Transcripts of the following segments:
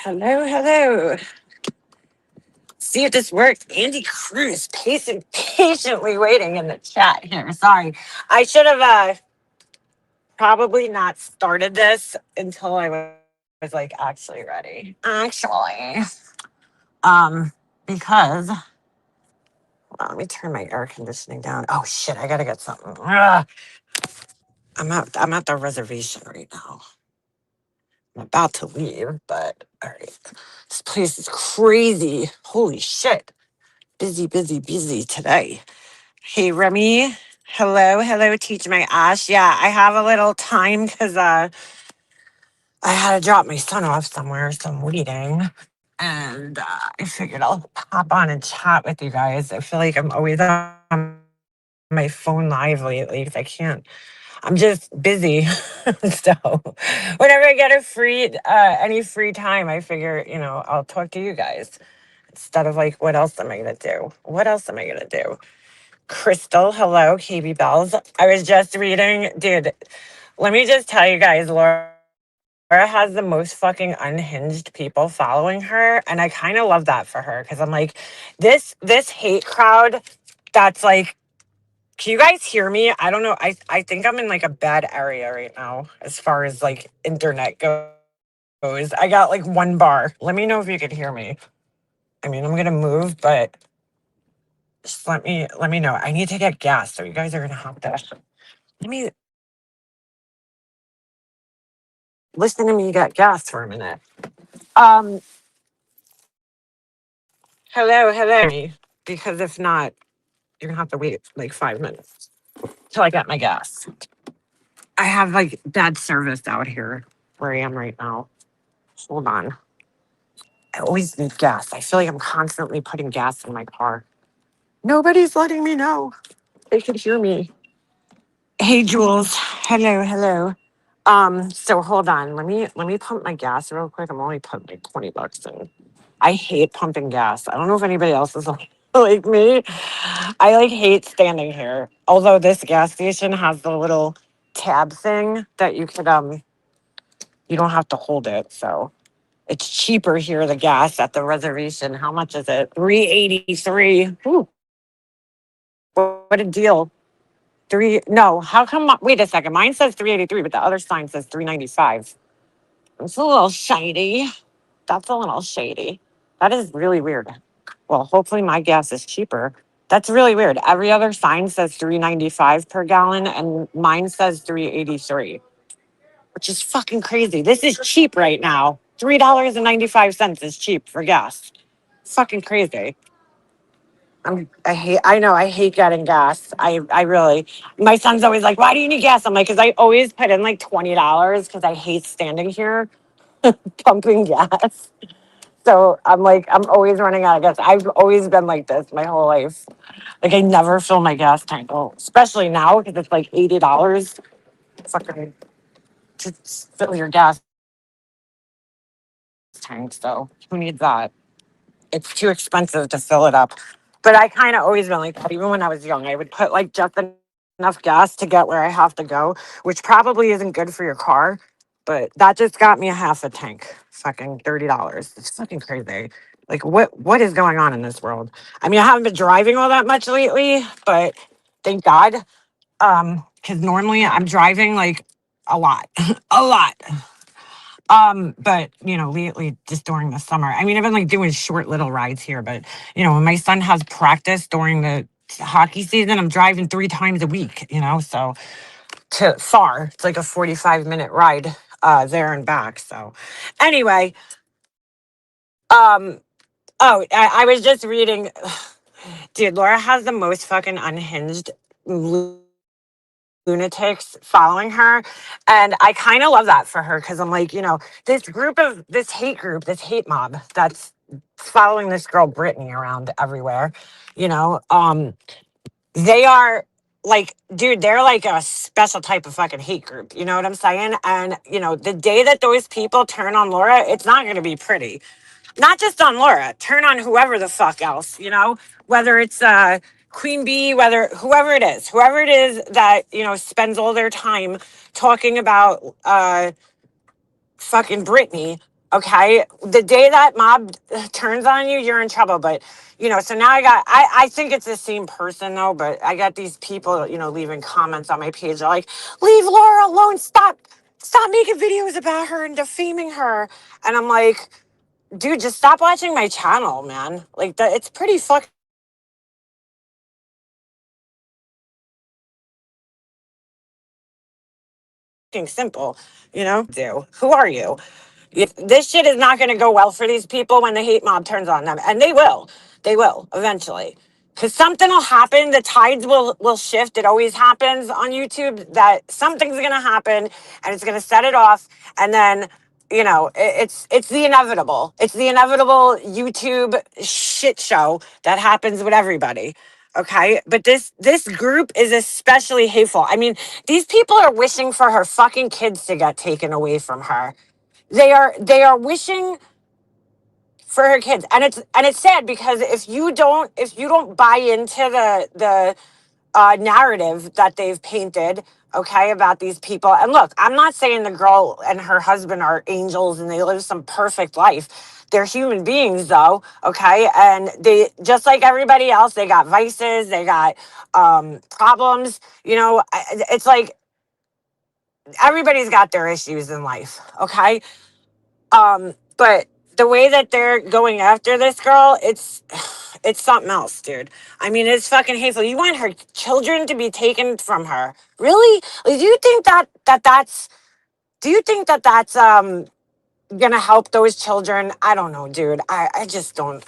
Hello, hello. See if this works. Andy Cruz, patiently waiting in the chat here. Sorry. I should have probably not started this until I was like actually ready. Actually. Because well, let me turn my air conditioning down. Oh shit, I gotta get something. Ugh. I'm at the reservation right now. I'm about to leave, but all right. This place is crazy. Holy shit. Busy, busy, busy today. Hey, Remy. Hello, hello, teach my Ash. Yeah, I have a little time because I had to drop my son off somewhere, so I'm waiting. And I figured I'll pop on and chat with you guys. I feel like I'm always on my phone live lately because I can't. I'm just busy. So whenever I get any free time, I figure, I'll talk to you guys instead of like, what else am I going to do? What else am I going to do? Crystal, hello, KB Bells. I was just reading, dude. Let me just tell you guys, Laura has the most fucking unhinged people following her, and I kind of love that for her because I'm like, this hate crowd. That's like, can you guys hear me? I don't know. I think I'm in like a bad area right now as far as like internet goes. I got like one bar. Let me know if you could hear me. I mean, I'm gonna move, but just let me know. I need to get gas, so you guys are gonna have to let me listen to me get gas for a minute. Um, hello, hello. Because if not, you're gonna have to wait like 5 minutes till I get my gas. I have like bad service out here where I am right now. Hold on. I always need gas. I feel like I'm constantly putting gas in my car. Nobody's letting me know. They could hear me. Hey Jules. Hello, hello. So hold on. Let me pump my gas real quick. I'm only putting like $20 in. I hate pumping gas. I don't know if anybody else is like me. I like hate standing here. Although this gas station has the little tab thing that you don't have to hold it. So it's cheaper here, the gas at the reservation. How much is it? 383. Ooh, what a deal. Three no, how come wait a second. Mine says 383, but the other sign says 395. It's a little shady. That's a little shady. That is really weird. Well, hopefully my gas is cheaper. That's really weird. Every other sign says 395 per gallon and mine says 383, which is fucking crazy. This is cheap right now. $3.95 is cheap for gas. Fucking crazy. I hate getting gas. I really, my son's always like, why do you need gas? I'm like, because I always put in like $20 because I hate standing here pumping gas. So I'm like, I'm always running out of gas. I've always been like this my whole life. Like I never fill my gas tank. Oh, especially now because it's like $80 fucking to fill your gas tank. So who needs that? It's too expensive to fill it up. But I kind of always been like that. Even when I was young, I would put like just enough gas to get where I have to go, which probably isn't good for your car. But that just got me a half a tank. Fucking $30. It's fucking crazy. Like what is going on in this world? I mean, I haven't been driving all that much lately, but thank God. Because normally I'm driving like a lot, a lot. But lately just during the summer, I mean, I've been like doing short little rides here, but when my son has practice during the hockey season, I'm driving 3 times a week, so to far, it's like a 45-minute ride, there and back. So anyway, um, oh, I was just reading, dude, Laura has the most fucking unhinged lunatics following her, and I kind of love that for her because I'm like, this hate mob that's following this girl Brittany around everywhere, you know um they are like, dude, they're like a special type of fucking hate group, you know what I'm saying? And the day that those people turn on Laura, it's not going to be pretty. Not just on Laura, turn on whoever the fuck else, whether it's Queen Bee, whoever it is that, spends all their time talking about fucking Britney. Okay, the day that mob turns on you, you're in trouble. But so now I think it's the same person though. But I got these people, leaving comments on my page. They're like, "Leave Laura alone. Stop making videos about her and defaming her." And I'm like, dude, just stop watching my channel, man. Like that, it's pretty fucking simple, Do who are you? This shit is not going to go well for these people when the hate mob turns on them, and they will eventually, because something will happen. The tides will shift. It always happens on YouTube that something's going to happen, and it's going to set it off, and then it's the inevitable. It's the inevitable YouTube shit show that happens with everybody. Okay, but this group is especially hateful. I mean, these people are wishing for her fucking kids to get taken away from her. They are wishing for her kids, and it's sad because if you don't buy into the narrative that they've painted, okay, about these people. And look, I'm not saying the girl and her husband are angels and they live some perfect life. They're human beings, though, okay, and they, just like everybody else, they got vices, they got problems. It's like everybody's got their issues in life, okay. But the way that they're going after this girl, it's something else, dude. I mean, it's fucking hateful. You want her children to be taken from her? Really? Like, do you think that that's gonna help those children? I don't know, dude. I just don't.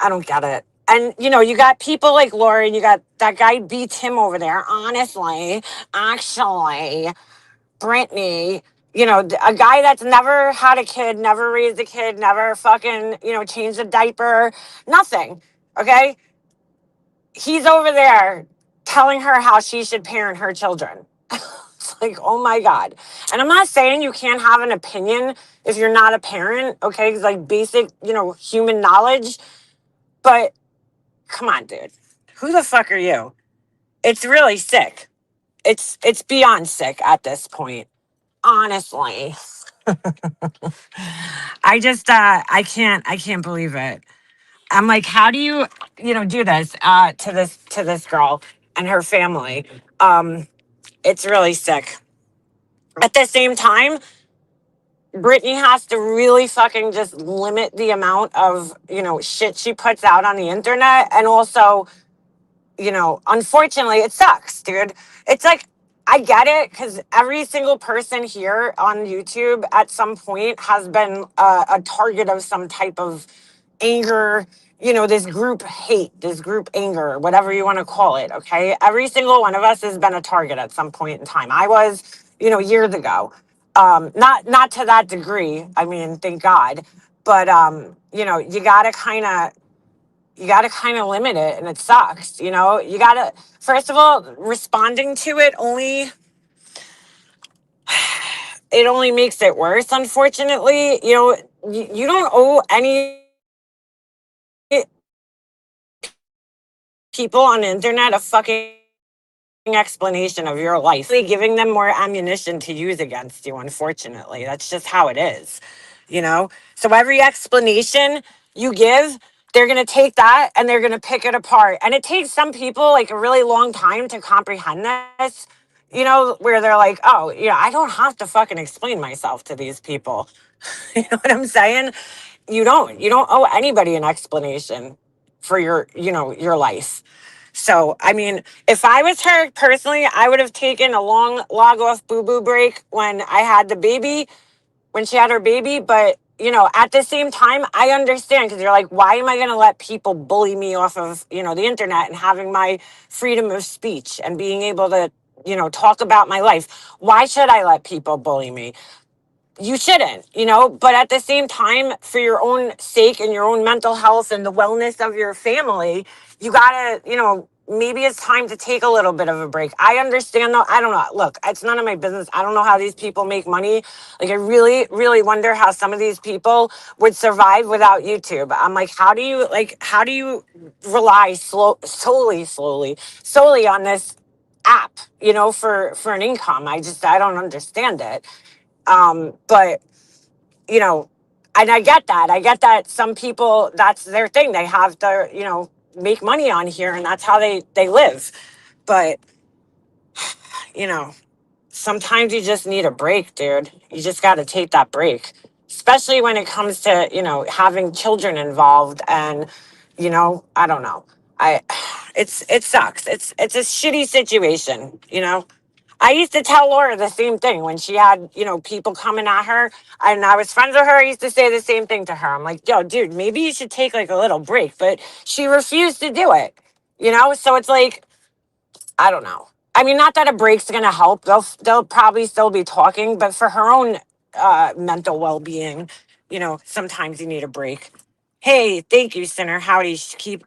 I don't get it. And you got people like Lori, and you got that guy B Tim over there. Honestly, actually, Brittany, a guy that's never had a kid, never raised a kid, never fucking, changed a diaper, nothing. Okay. He's over there telling her how she should parent her children. It's like, oh my God. And I'm not saying you can't have an opinion if you're not a parent. Okay. It's like basic, human knowledge. But come on, dude. Who the fuck are you? It's really sick. It's beyond sick at this point. Honestly. I can't believe it. I'm like, how do you do this to this girl and her family? It's really sick. At the same time, Brittany has to really fucking just limit the amount of shit she puts out on the internet. And also, unfortunately, it sucks, dude. It's like, I get it, because every single person here on YouTube at some point has been a target of some type of anger, this group hate, this group anger, whatever you want to call it. Okay. Every single one of us has been a target at some point in time. I was, years ago. Not to that degree. I mean, thank God. But you gotta kind of limit it, and it sucks. You gotta, first of all, responding to it only makes it worse, unfortunately. You don't owe any people on the internet a fucking explanation of your life. Really giving them more ammunition to use against you, unfortunately. That's just how it is, So every explanation you give, they're going to take that and they're going to pick it apart. And it takes some people like a really long time to comprehend this, where they're like, oh, I don't have to fucking explain myself to these people. You know what I'm saying? You don't owe anybody an explanation for your life. So, I mean, if I was her personally, I would have taken a long log off boo boo break when I had the baby, when she had her baby. But, at the same time, I understand, because you're like, why am I going to let people bully me off of, the internet, and having my freedom of speech and being able to, talk about my life? Why should I let people bully me? You shouldn't, but at the same time, for your own sake and your own mental health and the wellness of your family, you gotta, maybe it's time to take a little bit of a break. I understand, though. I don't know. Look, it's none of my business. I don't know how these people make money. Like, I really, really wonder how some of these people would survive without YouTube. I'm like, how do you rely solely on this app, for an income? I don't understand it. But you know, And I get that. I get that some people, that's their thing. They have to, make money on here, and that's how they live. But, you know, sometimes you just need a break, dude. You just got to take that break, especially when it comes to, having children involved. And, I don't know. I, it sucks. It's a shitty situation, I used to tell Laura the same thing when she had, people coming at her and I was friends with her. I used to say the same thing to her. I'm like, yo, dude, maybe you should take like a little break. But she refused to do it, So it's like, I don't know. I mean, not that a break's going to help. They'll probably still be talking, but for her own mental well being, sometimes you need a break. Hey, thank you, Sinner. Howdy. Keep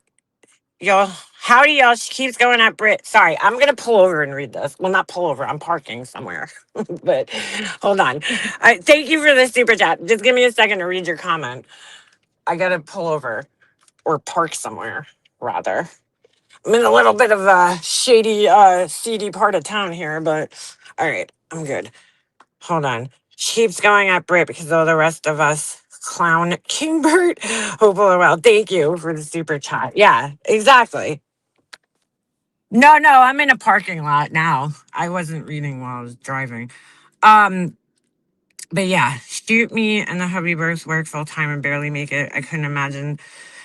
Yo, howdy, y'all. She keeps going at Brit. Sorry, I'm gonna pull over and read this. Well, not pull over. I'm parking somewhere. But hold on. Thank you for the super chat. Just give me a second to read your comment. I gotta pull over or park somewhere, rather. I'm in a little bit of a shady, seedy part of town here, but all right, I'm good. Hold on. She keeps going at Brit because all the rest of us clown Kingbert. Hope all are well. Thank you for the super chat. Yeah, exactly. No, I'm in a parking lot now. I wasn't reading while I was driving. Um, but yeah, shoot me and the hubby both work full time and barely make it. I couldn't imagine.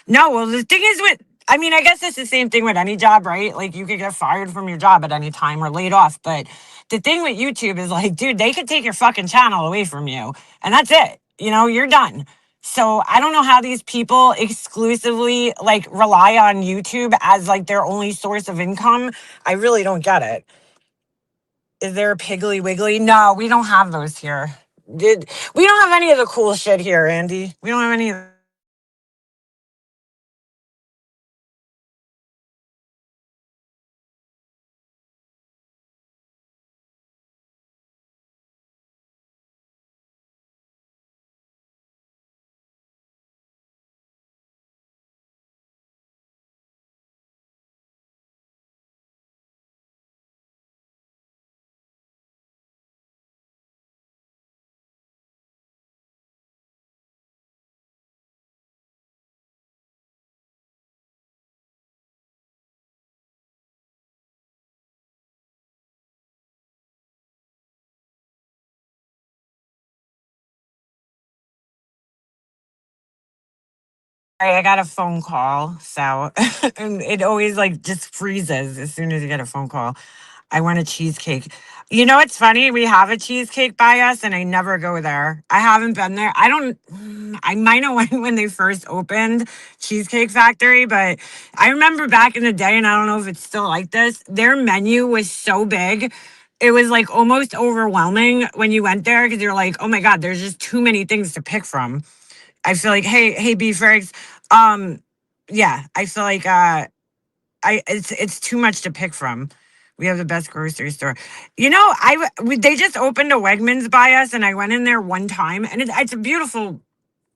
No, well, the thing is I mean, I guess it's the same thing with any job, right? Like you could get fired from your job at any time or laid off. But the thing with YouTube is like, dude, they could take your fucking channel away from you and that's it. You're done. So I don't know how these people exclusively like rely on YouTube as like their only source of income. I really don't get it. Is there a Piggly Wiggly? No, we don't have those here. We don't have any of the cool shit here, Andy. We don't have any of I got a phone call, so and it always like just freezes as soon as you get a phone call. I want a cheesecake. You know what's funny? We have a cheesecake by us, and I never go there. I haven't been there. I don't. I might have went when they first opened Cheesecake Factory, but I remember back in the day, and I don't know if it's still like this. Their menu was so big. It was like almost overwhelming when you went there because you're like, oh my God, there's just too many things to pick from. I feel like, hey, beef eggs. Um, yeah, I feel like it's too much to pick from. We have the best grocery store. They just opened a Wegmans by us, and I went in there one time, and it's a beautiful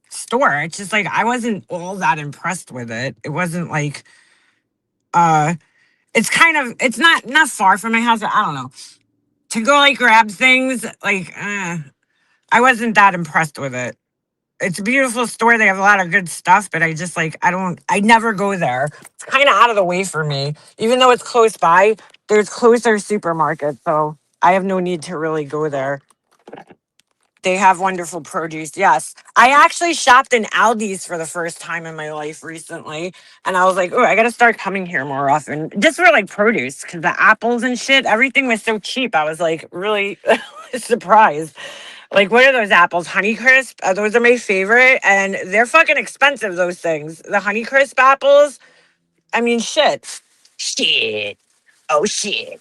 store. It's just like I wasn't all that impressed with it. It wasn't like uh, it's not far from my house. But I don't know, to go like grab things like I wasn't that impressed with it. It's a beautiful store. They have a lot of good stuff, but I just like I never go there. It's kind of out of the way for me. Even though it's close by, there's closer supermarkets, so I have no need to really go there. They have wonderful produce. Yes. I actually shopped in Aldi's for the first time in my life recently. And I was like, oh, I got to start coming here more often. Just for like produce, because the apples and shit, everything was so cheap. I was like really surprised. Like, what are those apples? Honeycrisp? Those are my favorite. And they're fucking expensive, those things. The Honeycrisp apples. I mean, shit. Shit. Oh, shit.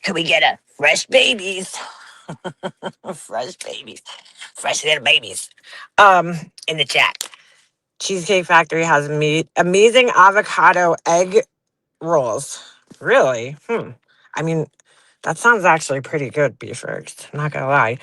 Can we get a fresh babies? Fresh babies. Fresh little babies. In the chat. Cheesecake Factory has amazing avocado egg rolls. Really? I mean, that sounds actually pretty good, Beefers. I'm not gonna lie.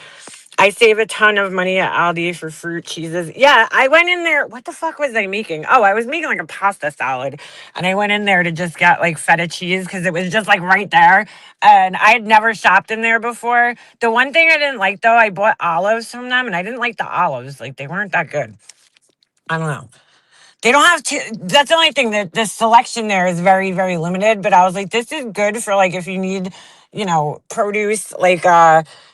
I save a ton of money at Aldi for fruit cheeses. Yeah, I went in there. What the fuck was I making? Oh, I was making like a pasta salad. And I went in there to just get like feta cheese because it was just like right there. And I had never shopped in there before. The one thing I didn't like though, I bought olives from them and I didn't like the olives. Like they weren't that good. I don't know. They don't have to. That's the only thing that the selection there is very, very limited. But I was like, this is good for like if you need, produce, like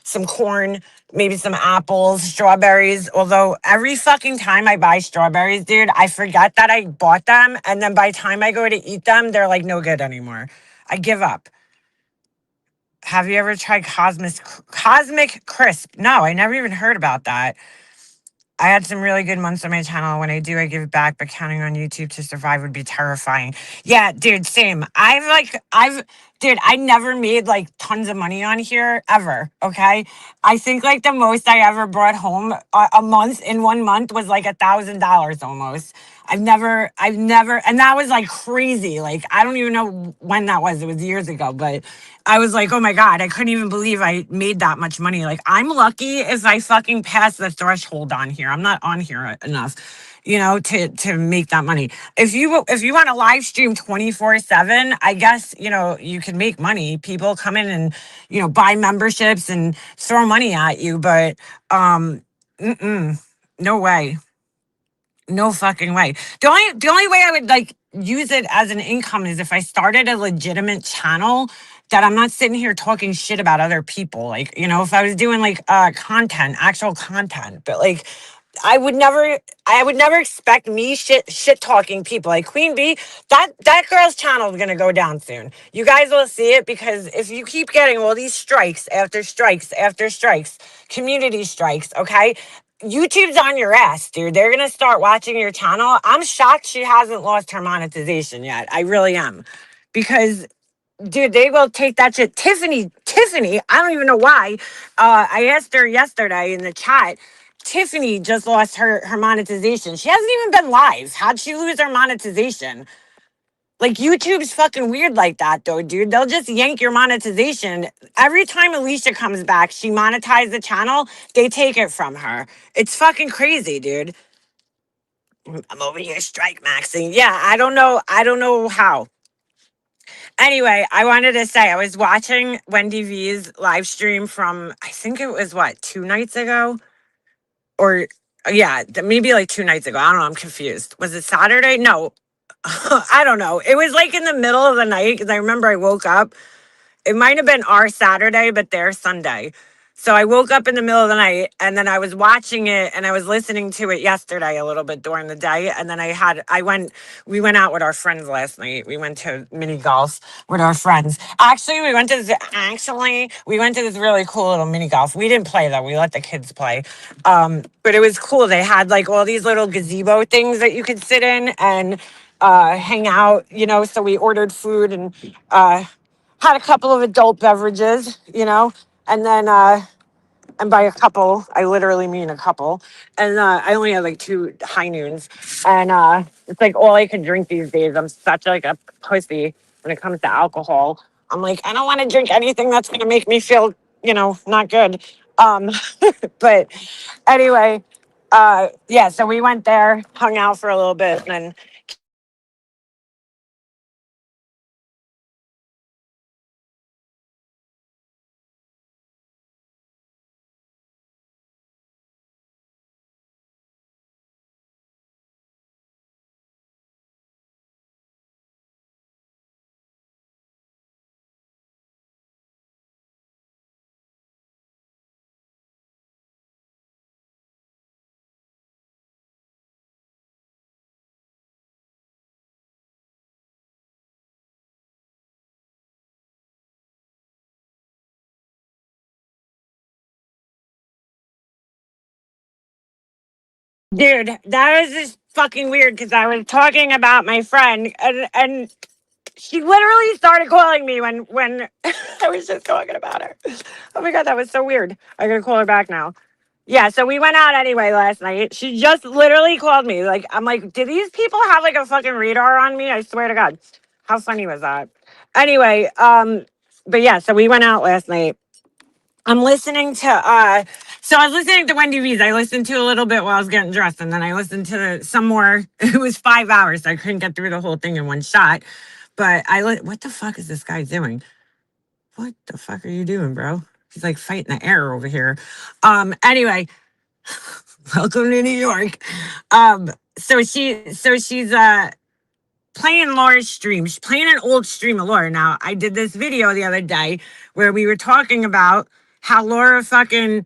some corn, maybe some apples, strawberries. Although every fucking time I buy strawberries, dude, I forget that I bought them. And then by the time I go to eat them, they're like no good anymore. I give up. Have you ever tried Cosmic Crisp? No, I never even heard about that. I had some really good months on my channel. When I do, I give back, but counting on YouTube to survive would be terrifying. Yeah, dude, same. Dude, I never made like tons of money on here ever. Okay. I think like the most I ever brought home a month in 1 month was like $1,000 almost. And that was like crazy. Like, I don't even know when that was. It was years ago, but I was like, oh my God, I couldn't even believe I made that much money. Like, I'm lucky if I fucking pass the threshold on here. I'm not on here enough, to make that money. If you want to live stream 24/7, I guess, you can make money. People come in and, buy memberships and throw money at you, but no way. No fucking way. The only way I would like use it as an income is if I started a legitimate channel that I'm not sitting here talking shit about other people. Like, if I was doing like content, actual content. But like I would never expect me shit talking people like Queen Bee. That girl's channel is gonna go down soon. You guys will see it because if you keep getting all these strikes after strikes after strikes, community strikes, okay? YouTube's on your ass, dude. They're gonna start watching your channel. I'm shocked she hasn't lost her monetization yet. I really am. Because dude, they will take that shit. Tiffany, I don't even know why. I asked her yesterday in the chat. Tiffany just lost her monetization. She hasn't even been live. How'd she lose her monetization? Like YouTube's fucking weird like that though, dude. They'll just yank your monetization. Every time Alicia comes back, she monetized the channel, they take it from her. It's fucking crazy, dude. I'm over here strike maxing. Yeah, I don't know how. Anyway, I wanted to say I was watching Wendy V's live stream from I think it was what, 2 nights ago? Or yeah, maybe like 2 nights ago. I don't know, I'm confused. Was it Saturday? No. I don't know. It was like in the middle of the night because I remember I woke up. It might have been our Saturday, but their Sunday. So I woke up in the middle of the night and then I was watching it and I was listening to it yesterday a little bit during the day. And then we went out with our friends last night. We went to mini golf with our friends. Actually, we went to this really cool little mini golf. We didn't play though. We let the kids play. But it was cool. They had like all these little gazebo things that you could sit in and hang out, so we ordered food and had a couple of adult beverages, and then and by a couple, I literally mean a couple. And I only had like two high noons, and it's like all I can drink these days. I'm such like a pussy when it comes to alcohol. I'm like, I don't want to drink anything that's gonna make me feel, not good. Um, but anyway, yeah. So we went there, hung out for a little bit, and then dude, that was just fucking weird because I was talking about my friend and she literally started calling me when I was just talking about her. Oh my God, that was so weird. I gotta call her back now. Yeah, so we went out anyway last night. She just literally called me. Like, I'm like, do these people have like a fucking radar on me? I swear to God. How funny was that? Anyway, but yeah, so we went out last night. I'm listening to so I was listening to Wendy V's. I listened to a little bit while I was getting dressed, and then I listened to some more. It was 5 hours, so I couldn't get through the whole thing in one shot. But what the fuck is this guy doing? What the fuck are you doing, bro? He's like fighting the air over here. Anyway, welcome to New York. Um, so she's playing Laura's stream. She's playing an old stream of Laura. Now, I did this video the other day where we were talking about how Laura fucking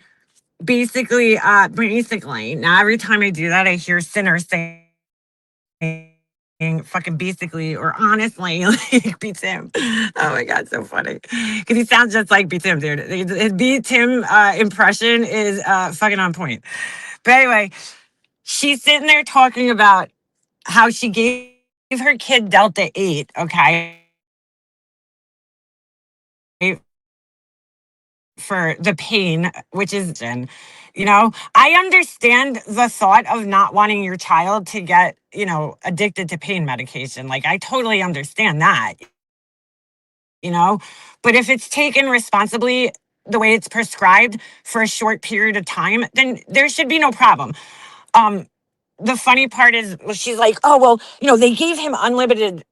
basically, now every time I do that, I hear Sinner saying fucking basically or honestly, like beats him. Oh my god, so funny. Because he sounds just like beats him, dude. His beats him impression is fucking on point. But anyway, she's sitting there talking about how she gave her kid Delta 8, okay, for the pain, which is, I understand the thought of not wanting your child to get, addicted to pain medication. Like, I totally understand that, you know, but if it's taken responsibly the way it's prescribed for a short period of time, then there should be no problem. Um, the funny part is, well, she's like, oh, well, they gave him unlimited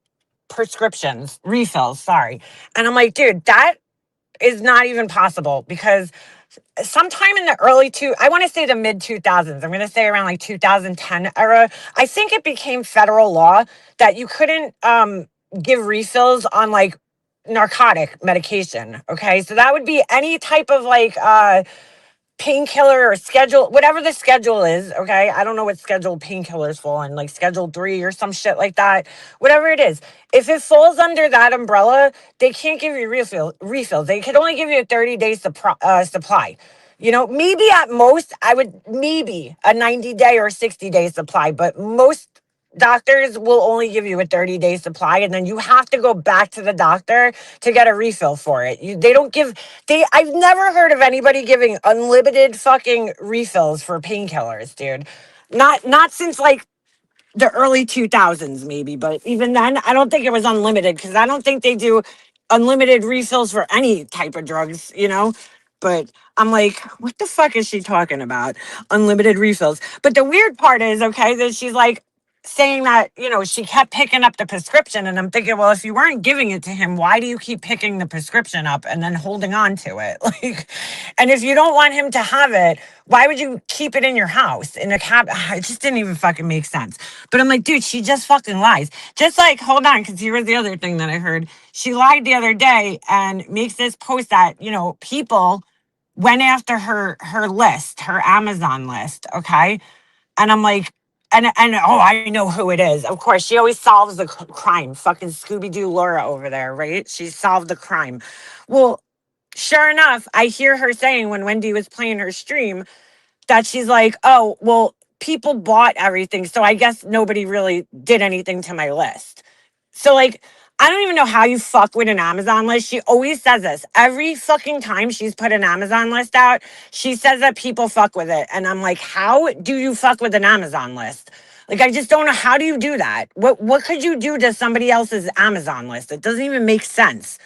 refills, sorry. And I'm like, dude, that is not even possible because sometime in the I want to say the mid 2000s, I'm going to say around like 2010 era, I think it became federal law that you couldn't give refills on like narcotic medication. Okay. So that would be any type of like painkiller or schedule, whatever the schedule is. Okay. I don't know what schedule painkillers fall in, like schedule 3 or some shit like that. Whatever it is. If it falls under that umbrella, they can't give you refills. They could only give you a 30-day supply. Maybe at most, I would maybe a 90-day or 60-day supply, but most doctors will only give you a 30-day supply, and then you have to go back to the doctor to get a refill for it. They don't give I've never heard of anybody giving unlimited fucking refills for painkillers, dude. Not since like the early 2000s maybe, but even then I don't think it was unlimited because I don't think they do unlimited refills for any type of drugs. But I'm like, what the fuck is she talking about, unlimited refills? But the weird part is, okay, that she's like saying that she kept picking up the prescription, and I'm thinking, well, if you weren't giving it to him, why do you keep picking the prescription up and then holding on to it? Like, and if you don't want him to have it, why would you keep it in your house in a cab? It just didn't even fucking make sense. But I'm like, dude, she just fucking lies. Just like, hold on, because here was the other thing that I heard. She lied the other day and makes this post that, people went after her list, her Amazon list, okay? And I'm like, and oh, I know who it is. Of course, she always solves the crime. Fucking Scooby Doo Laura over there, right? She solved the crime. Well, sure enough, I hear her saying when Wendy was playing her stream that she's like, oh, well, people bought everything, so I guess nobody really did anything to my list. So, like, I don't even know how you fuck with an Amazon list. She always says this. Every fucking time she's put an Amazon list out, she says that people fuck with it. And I'm like, how do you fuck with an Amazon list? Like, I just don't know. How do you do that? What could you do to somebody else's Amazon list? It doesn't even make sense.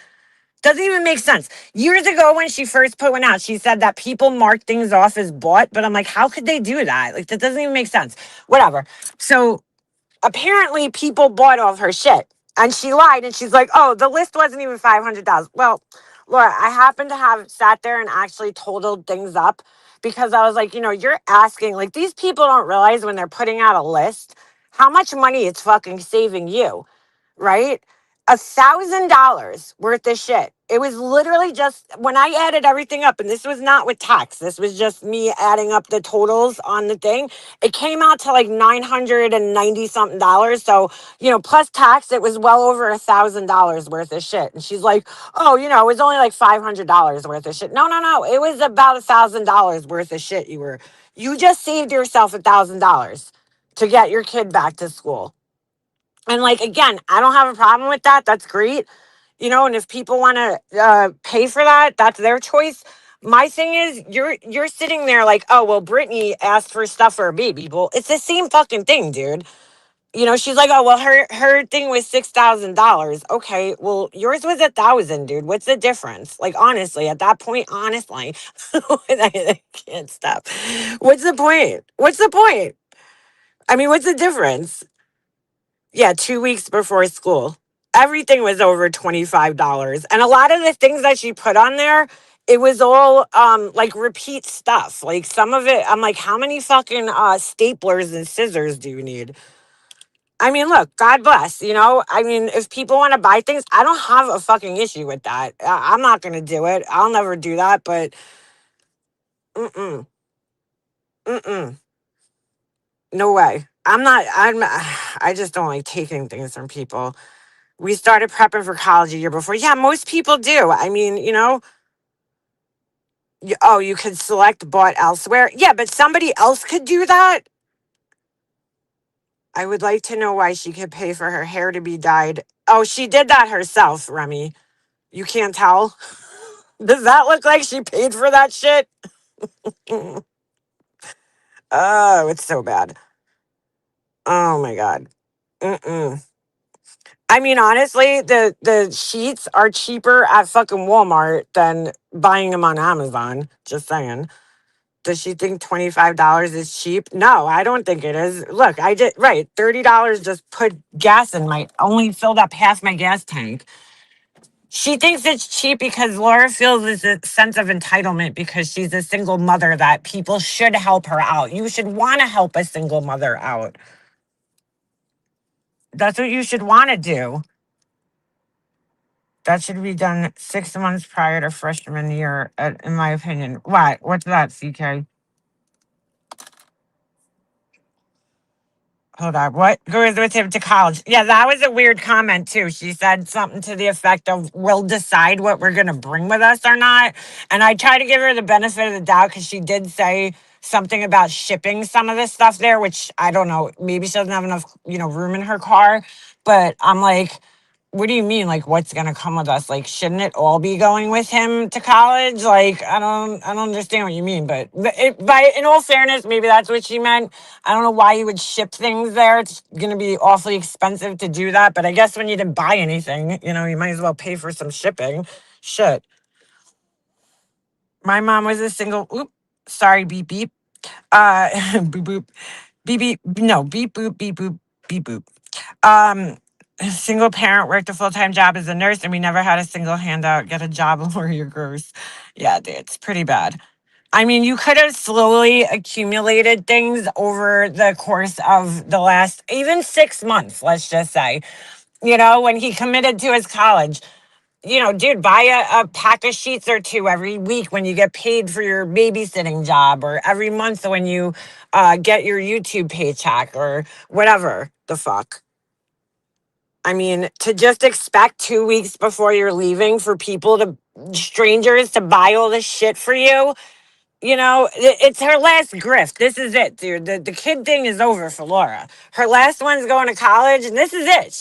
Doesn't even make sense. Years ago, when she first put one out, she said that people mark things off as bought. But I'm like, how could they do that? Like, that doesn't even make sense. Whatever. So apparently people bought all of her shit, and she lied, and she's like, oh, the list wasn't even 500,000. Well, Laura, I happen to have sat there and actually totaled things up because I was like, you're asking, like, these people don't realize when they're putting out a list how much money it's fucking saving you, right? $1,000 worth of shit. It was literally just when I added everything up, and this was not with tax. This was just me adding up the totals on the thing. It came out to like $990 something dollars. So, plus tax, it was well over $1,000 worth of shit. And she's like, oh, it was only like $500 worth of shit. No, no, no. It was about $1,000 worth of shit. You just saved yourself $1,000 to get your kid back to school. And like, again, I don't have a problem with that. That's great. And if people want to pay for that, that's their choice. My thing is, you're sitting there like, oh, well, Brittany asked for stuff for a baby. Well, it's the same fucking thing, dude. She's like, oh well, her thing was $6,000. Okay, well, yours was 1,000, dude. What's the difference? Like, honestly, at that point, honestly, I can't stop. What's the point? What's the point? I mean, what's the difference? Yeah, 2 weeks before school, everything was over $25, and a lot of the things that she put on there, it was all like repeat stuff. Like some of it, I'm like, how many fucking staplers and scissors do you need? I mean, look, God bless, I mean, if people want to buy things, I don't have a fucking issue with that. I'm not going to do it. I'll never do that, but mm-mm, mm-mm, no way. I just don't like taking things from people. We started prepping for college a year before. Yeah, most people do. I mean, oh, you could select bought elsewhere. Yeah, but somebody else could do that. I would like to know why she could pay for her hair to be dyed. Oh, she did that herself, Remy. You can't tell? Does that look like she paid for that shit? Oh, it's so bad. Oh my God. Mm-mm. I mean, honestly, the sheets are cheaper at fucking Walmart than buying them on Amazon. Just saying. Does she think $25 is cheap? No, I don't think it is. Look, I did right. $30 just put gas in my only filled up half my gas tank. She thinks it's cheap because Laura feels this sense of entitlement because she's a single mother that people should help her out. You should want to help a single mother out. That's what you should want to do. That should be done 6 months prior to freshman year, in my opinion. What? What's that, CK? Hold on. What goes with him to college? Yeah, that was a weird comment too. She said something to the effect of, "We'll decide what we're going to bring with us or not." And I try to give her the benefit of the doubt because she did say something about shipping some of this stuff there, which I don't know. Maybe she doesn't have enough, room in her car. But I'm like, what do you mean? Like, what's gonna come with us? Like, shouldn't it all be going with him to college? Like, I don't understand what you mean. But in all fairness, maybe that's what she meant. I don't know why you would ship things there. It's gonna be awfully expensive to do that. But I guess when you didn't buy anything, you might as well pay for some shipping. Shit. My mom was a single. Oop. Sorry. Beep beep. Boop boop. Beep beep. No. Beep boop. Beep boop. Beep boop. Um, Single parent, worked a full time job as a nurse, and we never had a single handout. Get a job or you're gross. Yeah, dude, it's pretty bad. I mean, you could have slowly accumulated things over the course of the last even 6 months, let's just say. When he committed to his college, dude, buy a pack of sheets or two every week when you get paid for your babysitting job, or every month when you get your YouTube paycheck, or whatever the fuck. I mean, to just expect 2 weeks before you're leaving for strangers to buy all this shit for you, it's her last grift. This is it, dude. The kid thing is over for Laura. Her last one's going to college, and this is it.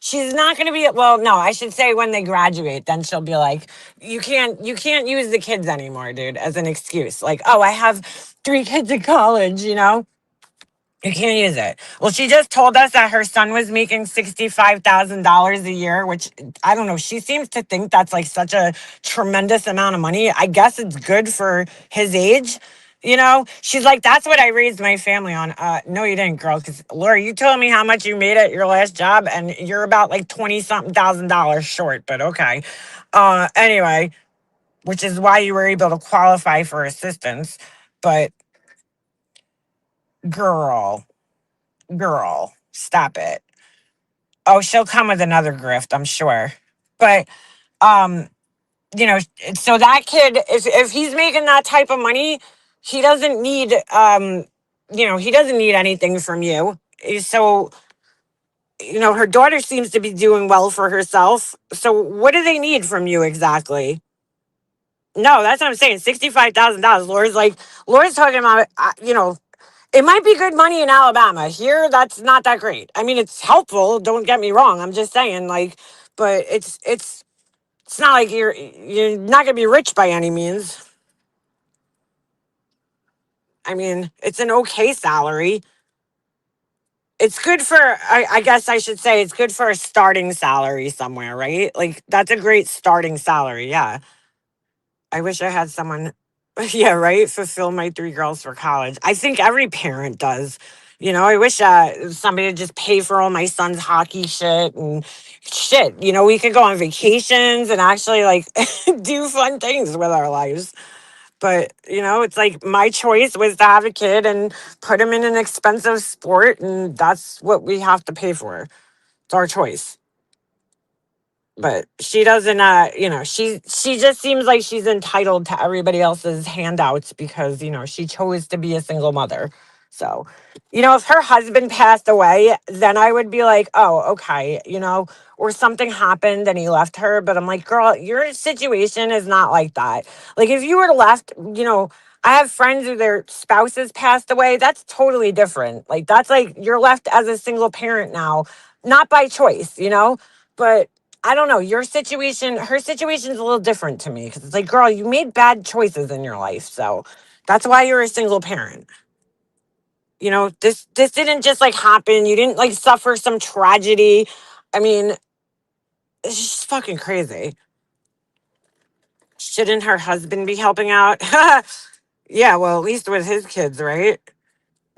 She's not going to be, well, no, I should say when they graduate, then she'll be like, you can't use the kids anymore, dude, as an excuse. Like, oh, I have 3 kids in college. You can't use it. Well, she just told us that her son was making $65,000 a year, which I don't know. She seems to think that's like such a tremendous amount of money. I guess it's good for his age. She's like, that's what I raised my family on. No, you didn't, girl. Because Laura, you told me how much you made at your last job, and you're about like 20 something thousand dollars short. But okay. Anyway, which is why you were able to qualify for assistance. But girl. Girl, stop it. Oh, she'll come with another grift, I'm sure. But um, you know, so that kid, if he's making that type of money, he doesn't need he doesn't need anything from you. So, her daughter seems to be doing well for herself. So what do they need from you exactly? No, that's what I'm saying. $65,000. Laura's talking about, it might be good money in Alabama. Here, that's not that great. I mean, it's helpful. Don't get me wrong. I'm just saying, but it's not like you're not gonna be rich by any means. I mean, it's an okay salary. It's good for, I guess I should say, it's good for a starting salary somewhere, right? Like, that's a great starting salary. Yeah. I wish I had someone, yeah, right? Fulfill my three girls for college. I think every parent does. I wish somebody would just pay for all my son's hockey shit and shit. We could go on vacations and actually like do fun things with our lives. But, it's like my choice was to have a kid and put him in an expensive sport. And that's what we have to pay for. It's our choice. But she doesn't she just seems like she's entitled to everybody else's handouts because she chose to be a single mother. So if her husband passed away, then I would be like, oh, okay, or something happened and he left her. But I'm like, girl, your situation is not like that. Like, if you were left, I have friends who their spouses passed away. That's totally different. Like, that's like you're left as a single parent now, not by choice, but I don't know. Her situation's a little different to me because it's like, girl, you made bad choices in your life. So that's why you're a single parent. This didn't just like happen. You didn't like suffer some tragedy. I mean, it's just fucking crazy. Shouldn't her husband be helping out? Yeah, well, at least with his kids, right?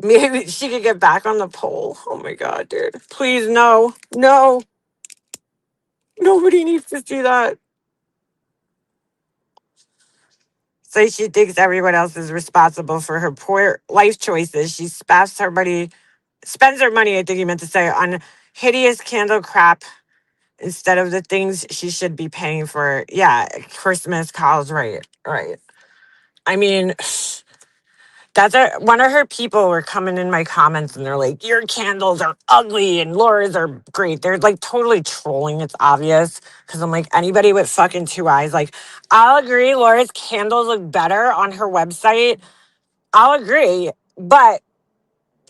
Maybe she could get back on the pole. Oh my God, dude. Please, no. No. Nobody needs to see that. So she thinks everyone else is responsible for her poor life choices. She spends her money, I think you meant to say, on hideous candle crap instead of the things she should be paying for. Yeah, Christmas, college, right, right. I mean, one of her people were coming in my comments and they're like, your candles are ugly and Laura's are great. They're like totally trolling. It's obvious. Cause I'm like, anybody with fucking two eyes, like, I'll agree. Laura's candles look better on her website. I'll agree. But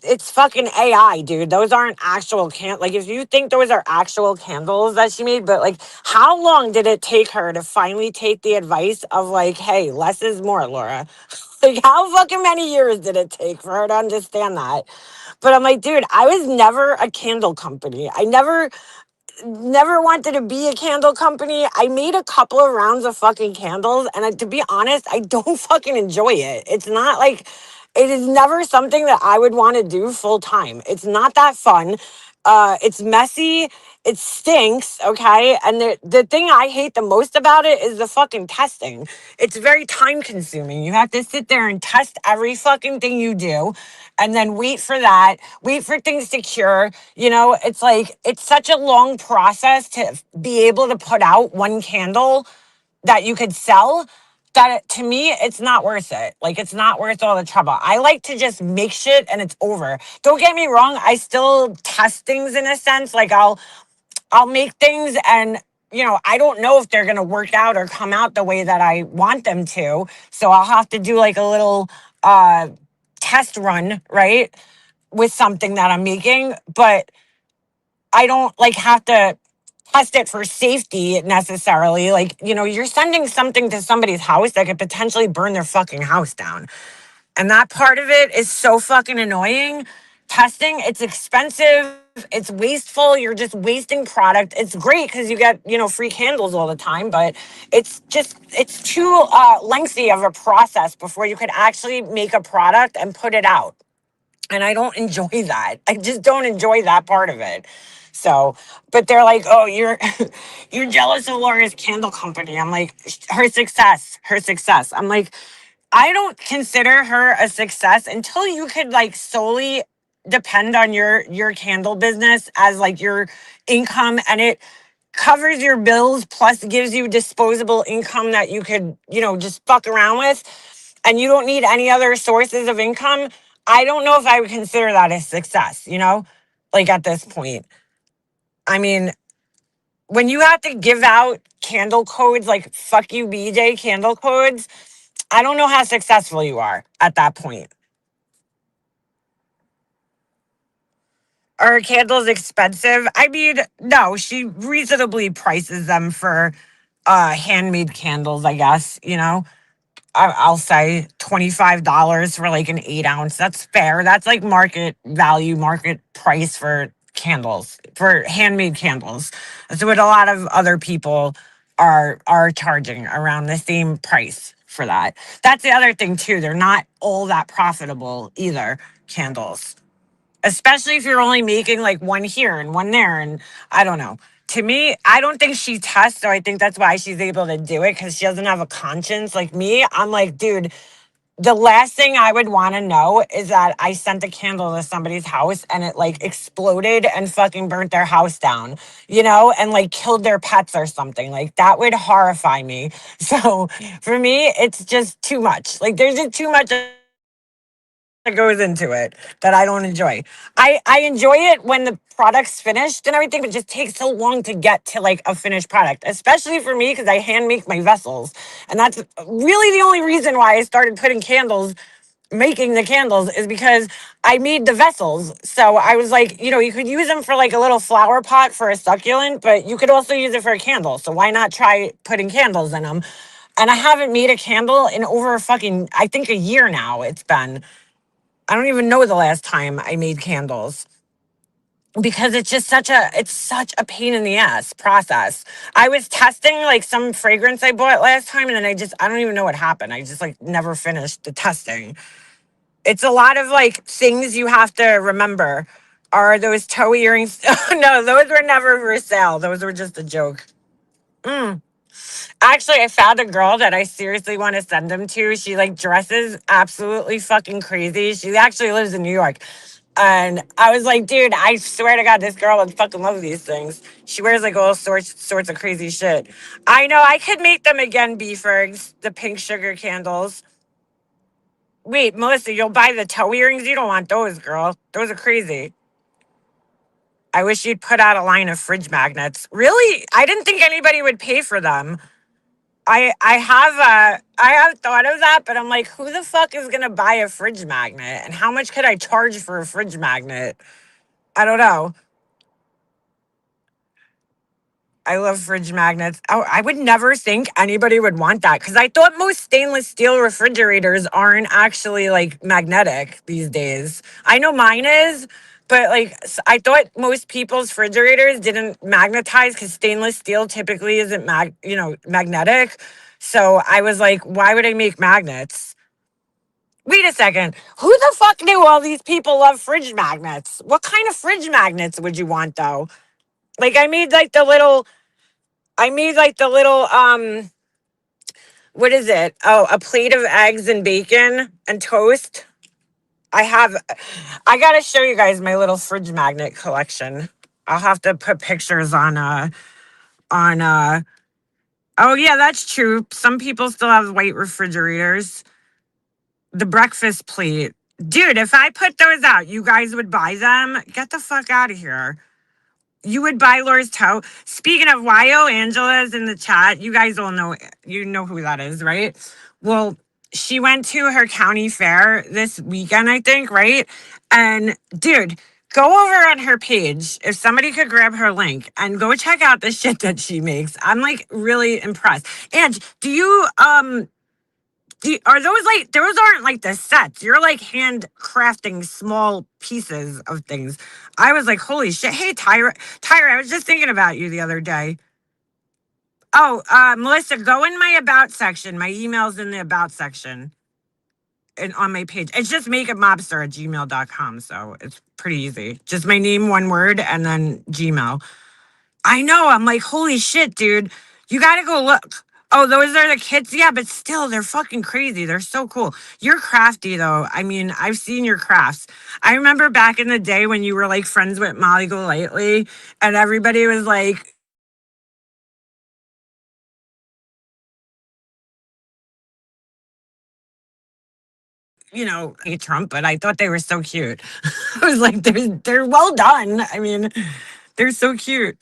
it's fucking AI, dude. Those aren't actual like, if you think those are actual candles that she made, but like, how long did it take her to finally take the advice of like, hey, less is more, Laura? Like, how fucking many years did it take for her to understand that? But I'm like, dude, I was never a candle company. I never wanted to be a candle company. I made a couple of rounds of fucking candles, and to be honest, I don't fucking enjoy it. It's not like it is never something that I would want to do full time. It's not that fun. It's messy. It stinks. Okay, and the thing I hate the most about it is the fucking testing. It's very time consuming. You have to sit there and test every fucking thing you do, and then wait for that. Wait for things to cure. It's like it's such a long process to be able to put out one candle that you could sell that to me it's not worth it. Like, it's not worth all the trouble. I like to just make shit and it's over. Don't get me wrong, I still test things in a sense. Like, I'll make things and I don't know if they're going to work out or come out the way that I want them to. So I'll have to do like a little uh test run, right? With something that I'm making, but I don't like have to test it for safety necessarily. Like, you're sending something to somebody's house that could potentially burn their fucking house down. And that part of it is so fucking annoying. Testing, it's expensive, it's wasteful, you're just wasting product. It's great because you get, free candles all the time, but it's too lengthy of a process before you could actually make a product and put it out. And I don't enjoy that. I just don't enjoy that part of it. So, but they're like, "Oh, you're you're jealous of Laura's candle company." I'm like, "Her success, her success." I'm like, I don't consider her a success until you could like solely depend on your candle business as like your income, and it covers your bills plus gives you disposable income that you could, just fuck around with, and you don't need any other sources of income. I don't know if I would consider that a success, like at this point. I mean, when you have to give out candle codes, like fuck you BJ candle codes, I don't know how successful you are at that point. Are candles expensive? I mean, no, she reasonably prices them for handmade candles, I guess. I'll say $25 for like an 8 ounce. That's fair. That's like market value, market price for candles, for handmade candles. That's what a lot of other people are charging, around the same price for that. That's the other thing too. They're not all that profitable either, candles. Especially if you're only making like one here and one there. And I don't know. To me, I don't think she tests, so I think that's why she's able to do it, because she doesn't have a conscience like me. I'm like, dude, the last thing I would want to know is that I sent a candle to somebody's house and it like exploded and fucking burnt their house down, and like killed their pets or something. Like that would horrify me. So for me, it's just too much. Like there's just too much that goes into it that I don't enjoy. I enjoy it when the product's finished and everything, but it just takes so long to get to like a finished product, especially for me because I hand make my vessels. And that's really the only reason why I started putting candles, making the candles, is because I made the vessels. So I was like, you could use them for like a little flower pot for a succulent, but you could also use it for a candle. So why not try putting candles in them? And I haven't made a candle in over fucking, I think, a year now. It's been. I don't even know the last time I made candles, because it's such a pain in the ass process. I was testing like some fragrance I bought last time, and then I don't even know what happened. I just like never finished the testing. It's a lot of like things you have to remember. Are those toe earrings? No, those were never for sale. Those were just a joke. Mm. Actually, I found a girl that I seriously want to send them to. She like dresses absolutely fucking crazy. She actually lives in New York. And I was like, dude, I swear to God, this girl would fucking love these things. She wears like all sorts of crazy shit. I know I could make them again, Beefergs, the pink sugar candles. Wait, Melissa, you'll buy the toe earrings? You don't want those, girl. Those are crazy. I wish you'd put out a line of fridge magnets. Really? I didn't think anybody would pay for them. I have thought of that, but I'm like, who the fuck is gonna buy a fridge magnet? And how much could I charge for a fridge magnet? I don't know. I love fridge magnets. Oh, I would never think anybody would want that, because I thought most stainless steel refrigerators aren't actually like magnetic these days. I know mine is, but like I thought most people's refrigerators didn't magnetize, because stainless steel typically isn't magnetic. So I was like, why would I make magnets? Wait a second. Who the fuck knew all these people love fridge magnets? What kind of fridge magnets would you want though? Like I made like the little what is it? Oh, a plate of eggs and bacon and toast. I have I gotta show you guys my little fridge magnet collection. I'll have to put pictures on oh yeah, that's true. Some people still have white refrigerators. The breakfast plate. Dude, if I put those out, you guys would buy them? Get the fuck out of here. You would buy Laura's toe. Speaking of YO, Angela's in the chat. You guys all know, you know who that is, right? Well, she went to her county fair this weekend, I think, right? And dude, go over on her page. If somebody could grab her link and go check out the shit that she makes. I'm like really impressed. And do you are those like, those aren't like the sets? You're like hand crafting small pieces of things. I was like, holy shit. Hey, Tyra, I was just thinking about you the other day. Oh, Melissa, go in my about section. My email's in the about section and on my page. It's just makeupmobster@gmail.com. So it's pretty easy. Just my name, one word, and then Gmail. I know. I'm like, holy shit, dude. You got to go look. Oh, those are the kits? Yeah, but still, they're fucking crazy. They're so cool. You're crafty, though. I mean, I've seen your crafts. I remember back in the day when you were like friends with Molly Golightly, and everybody was like, hate Trump, but I thought they were so cute. I was like, they're well done. I mean, they're so cute.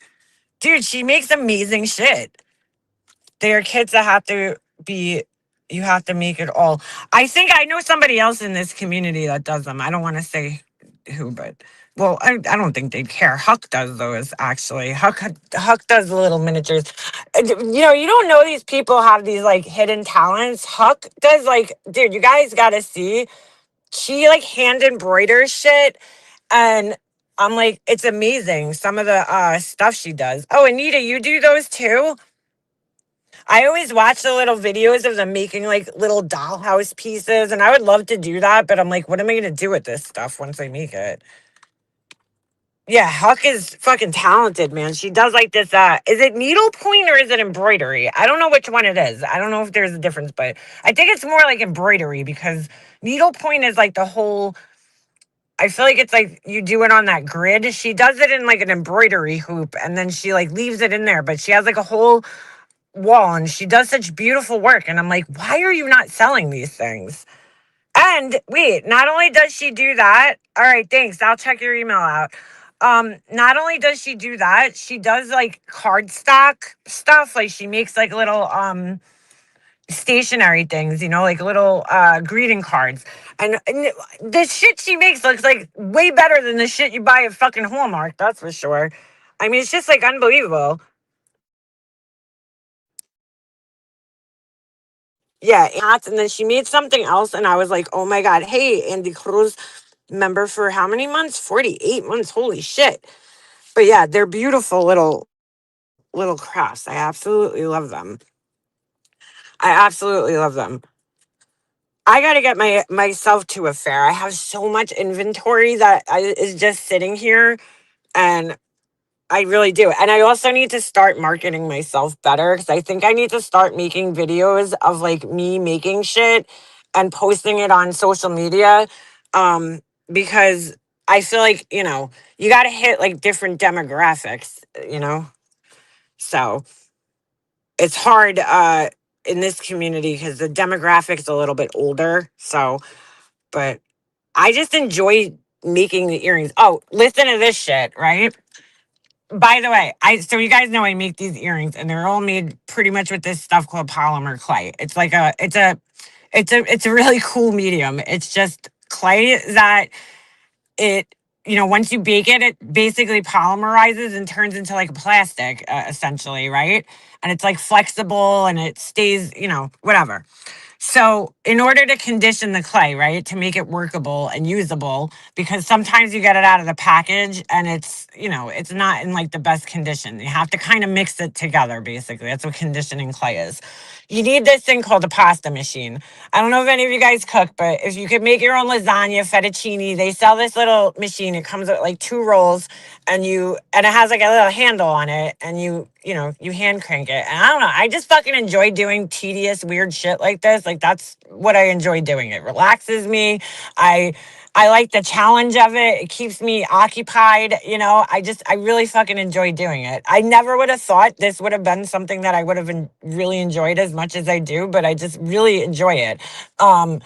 Dude, she makes amazing shit. They are kids that have to be, you have to make it all. I think I know somebody else in this community that does them. I don't want to say who, but well, I don't think they'd care. Huck does those actually. Huck does the little miniatures. You don't know these people have these like hidden talents. Huck does like, dude, you guys got to see. She like hand embroiders shit, and I'm like, it's amazing some of the stuff she does. Oh, Anita, you do those too? I always watch the little videos of them making like little dollhouse pieces, and I would love to do that, but I'm like, what am I gonna do with this stuff once I make it? Yeah, Huck is fucking talented, man. She does like this. Is it needlepoint or is it embroidery? I don't know which one it is. I don't know if there's a difference, but I think it's more like embroidery because needlepoint is like the whole. I feel like it's like you do it on that grid. She does it in like an embroidery hoop, and then she like leaves it in there. But she has like a whole wall, and she does such beautiful work. And I'm like, why are you not selling these things? And wait, not only does she do that, all right, thanks. I'll check your email out. Not only does she do that, she does like cardstock stuff. Like she makes like little stationary things, like little greeting cards. And the shit she makes looks like way better than the shit you buy at fucking Hallmark, that's for sure. I mean, it's just like unbelievable. Yeah, and then she made something else, and I was like, oh my God, hey, Andy Cruz, member for how many months? 48 months. Holy shit. But yeah, they're beautiful little crafts. I absolutely love them. I absolutely love them. I got to get myself to a fair. I have so much inventory that is just sitting here, and I really do. And I also need to start marketing myself better because I think I need to start making videos of like me making shit and posting it on social media. Um, because I feel like, you got to hit like different demographics, you know? So it's hard in this community because the demographic's a little bit older. So, but I just enjoy making the earrings. Oh, listen to this shit, right? By the way, so you guys know I make these earrings, and they're all made pretty much with this stuff called polymer clay. It's like it's a really cool medium. It's just clay that it once you bake it, it basically polymerizes and turns into like a plastic, essentially, right? And it's like flexible and it stays, whatever. So, in order to condition the clay, right, to make it workable and usable, because sometimes you get it out of the package and it's not in like the best condition. You have to kind of mix it together, basically. That's what conditioning clay is. You need this thing called a pasta machine. I don't know if any of you guys cook, but if you could make your own lasagna, fettuccine, they sell this little machine. It comes with like two rolls, and it has like a little handle on it, and you hand crank it. And I don't know, I just fucking enjoy doing tedious weird shit like this. Like that's what I enjoy doing. It relaxes me. I like the challenge of it. It keeps me occupied. I really fucking enjoy doing it. I never would have thought this would have been something that I would have really enjoyed as much as I do, but I just really enjoy it. Um,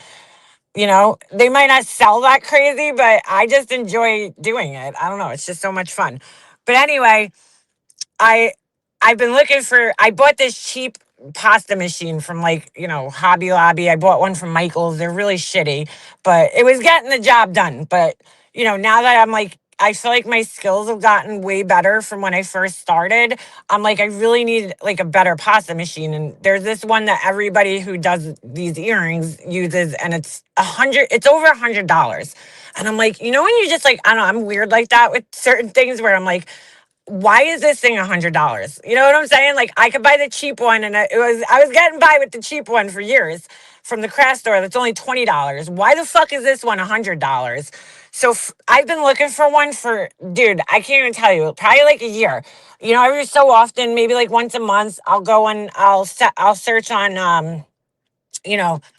they might not sell that crazy, but I just enjoy doing it. I don't know. It's just so much fun. But anyway, I I've been looking for. I bought this cheap pasta machine from like Hobby Lobby. I bought one from Michael's. They're really shitty, but it was getting the job done. But now that I'm like, I feel like my skills have gotten way better from when I first started. I'm like, I really need like a better pasta machine. And there's this one that everybody who does these earrings uses, and it's It's over $100. And I'm like, when you just like, I don't know, I'm weird like that with certain things where I'm like, why is this thing $100? You know what I'm saying? Like I could buy the cheap one, and I was getting by with the cheap one for years from the craft store. That's only $20. Why the fuck is this one $100? So I've been looking for one for, dude, I can't even tell you, probably like a year. Every so often, maybe like once a month, I'll go and I'll search on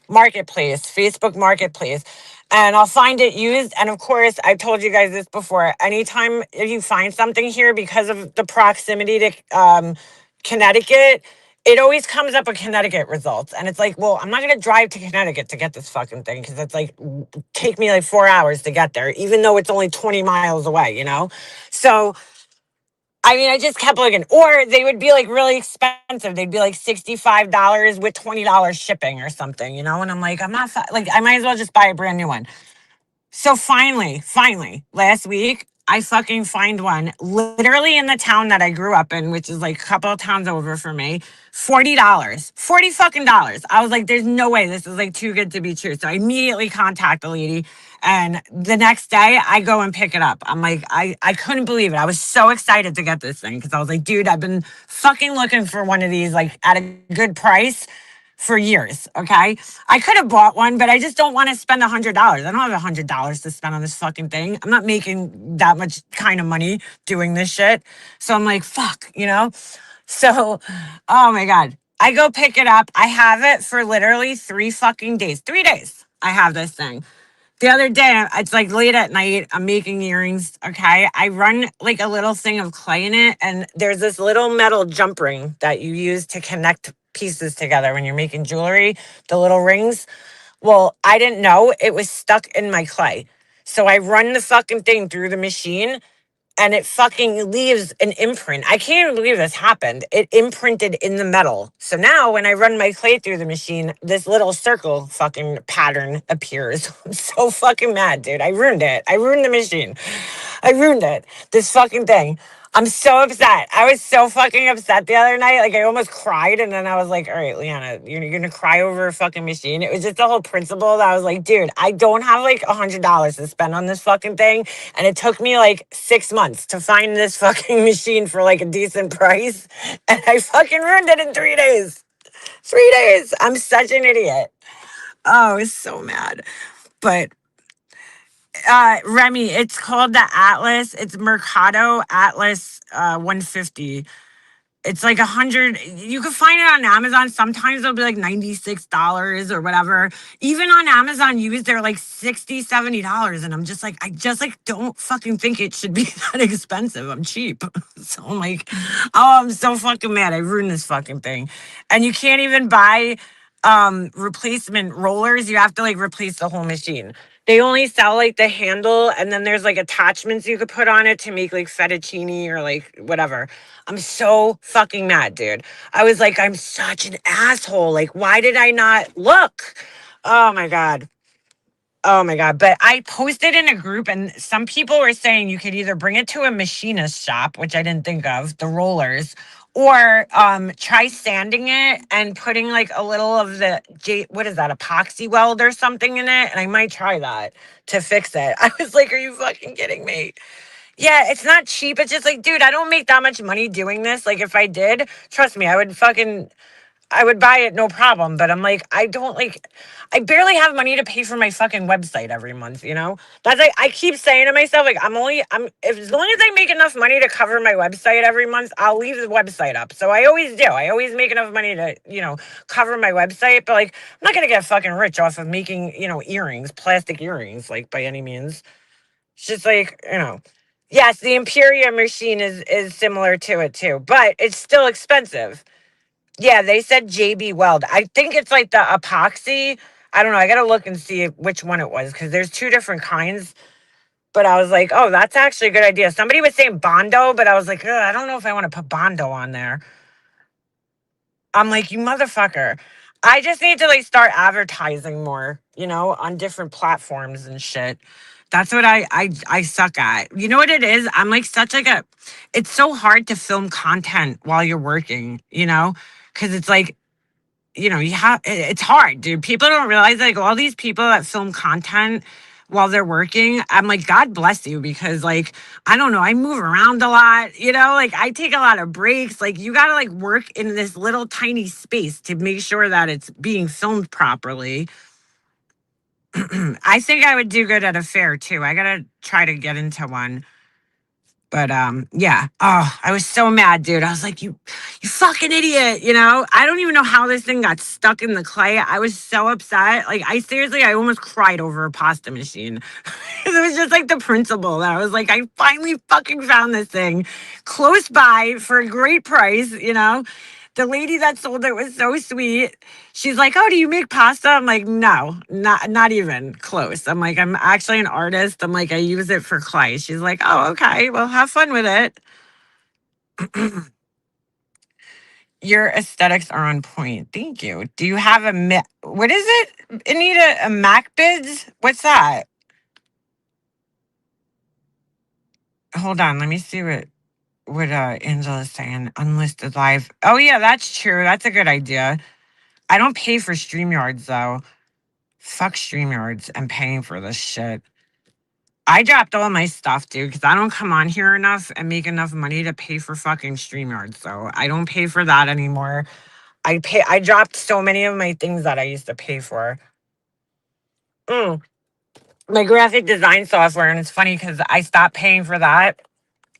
marketplace, Facebook marketplace, and I'll find it used. And of course, I've told you guys this before, anytime if you find something here, because of the proximity to Connecticut, it always comes up with Connecticut results. And it's like, well, I'm not going to drive to Connecticut to get this fucking thing, because it's like take me like 4 hours to get there, even though it's only 20 miles away. So I mean, I just kept looking. Or they would be like really expensive. They'd be like $65 with $20 shipping or something, And I'm like, I'm not, like, I might as well just buy a brand new one. So finally, last week, I fucking find one literally in the town that I grew up in, which is like a couple of towns over for me. $40. 40 fucking dollars. I was like, there's no way this is like too good to be true. So I immediately contact the lady. And the next day I go and pick it up. I'm like, I couldn't believe it. I was so excited to get this thing because I was like, dude, I've been fucking looking for one of these like at a good price for years. Okay. I could have bought one, but I just don't want to spend $100. I don't have $100 to spend on this fucking thing. I'm not making that much kind of money doing this shit. So I'm like, fuck, you know? So, oh my God. I go pick it up. I have it for literally 3 fucking days. 3 days. I have this thing. The other day, it's like late at night. I'm making earrings. Okay. I run like a little thing of clay in it, and there's this little metal jump ring that you use to connect pieces together when you're making jewelry, the little rings. Well, I didn't know it was stuck in my clay. So I run the fucking thing through the machine and it fucking leaves an imprint. I can't even believe this happened. It imprinted in the metal. So now when I run my clay through the machine, this little circle fucking pattern appears. I'm so fucking mad, dude. I ruined it. I ruined the machine. I ruined it. This fucking thing. I'm so upset. I was so fucking upset the other night. Like I almost cried, and then I was like, "All right, Leanna, you're gonna cry over a fucking machine." It was just the whole principle that I was like, "Dude, I don't have like $100 to spend on this fucking thing," and it took me like 6 months to find this fucking machine for like a decent price, and I fucking ruined it in 3 days. 3 days. I'm such an idiot. Oh, I was so mad. But Remy, it's called the Atlas. It's Mercado Atlas 150. It's like 100. You can find it on Amazon. Sometimes it'll be like $96 or whatever. Even on Amazon used, they're like $60, $70. And I'm just like, I just like don't fucking think it should be that expensive. I'm cheap. So I'm like, oh, I'm so fucking mad. I ruined this fucking thing. And you can't even buy replacement rollers. You have to like replace the whole machine. They only sell like the handle, and then there's like attachments you could put on it to make like fettuccine or like whatever. I'm so fucking mad, dude. I was like, I'm such an asshole. Like, why did I not look? Oh my God. Oh my God. But I posted in a group, and some people were saying you could either bring it to a machinist shop, which I didn't think of, the rollers, or try sanding it and putting like a little of the what is that, epoxy weld or something in it. And I might try that to fix it. I was like, are you fucking kidding me? Yeah, it's not cheap. It's just like, dude, I don't make that much money doing this. Like, if I did, trust me, I would buy it, no problem. But I'm like, I don't like, I barely have money to pay for my fucking website every month, you know? That's like, I keep saying to myself, like, if, as long as I make enough money to cover my website every month, I'll leave the website up. So I always do. I always make enough money to, cover my website. But like, I'm not going to get fucking rich off of making, earrings, plastic earrings, like by any means. It's just like, yes, the Imperium machine is similar to it too, but it's still expensive. Yeah, they said JB Weld. I think it's like the epoxy. I don't know. I gotta look and see which one it was because there's two different kinds. But I was like, oh, that's actually a good idea. Somebody was saying Bondo, but I was like, ugh, I don't know if I want to put Bondo on there. I'm like, you motherfucker. I just need to like start advertising more, on different platforms and shit. That's what I suck at. You know what it is? I'm like such like a it's so hard to film content while you're working, Cuz it's like, it's hard, dude. People don't realize like all these people that film content while they're working. I'm like, God bless you, because like, I don't know, I move around a lot, like I take a lot of breaks. Like you gotta like work in this little tiny space to make sure that it's being filmed properly. I think I would do good at a fair too. I gotta try to get into one. But yeah. Oh, I was so mad, dude. I was like, you fucking idiot, I don't even know how this thing got stuck in the clay. I was so upset. Like I almost cried over a pasta machine. It was just like the principle that I was like, I finally fucking found this thing close by for a great price, The lady that sold it was so sweet. She's like, "Oh, do you make pasta?" I'm like, "No, not even close." I'm like, "I'm actually an artist." I'm like, "I use it for clay." She's like, "Oh, okay. Well, have fun with it." Your aesthetics are on point. Thank you. Do you have what is it? Anita, a Mac bids? What's that? hold on. Let me see what Angela's saying. Unlisted live. Oh yeah, that's true. That's a good idea. I don't pay for StreamYards though. Fuck StreamYards and paying for this shit. I dropped all my stuff, dude, because I don't come on here enough and make enough money to pay for fucking StreamYards. So I don't pay for that anymore. I dropped so many of my things that I used to pay for. Mm. My graphic design software, and it's funny because I stopped paying for that.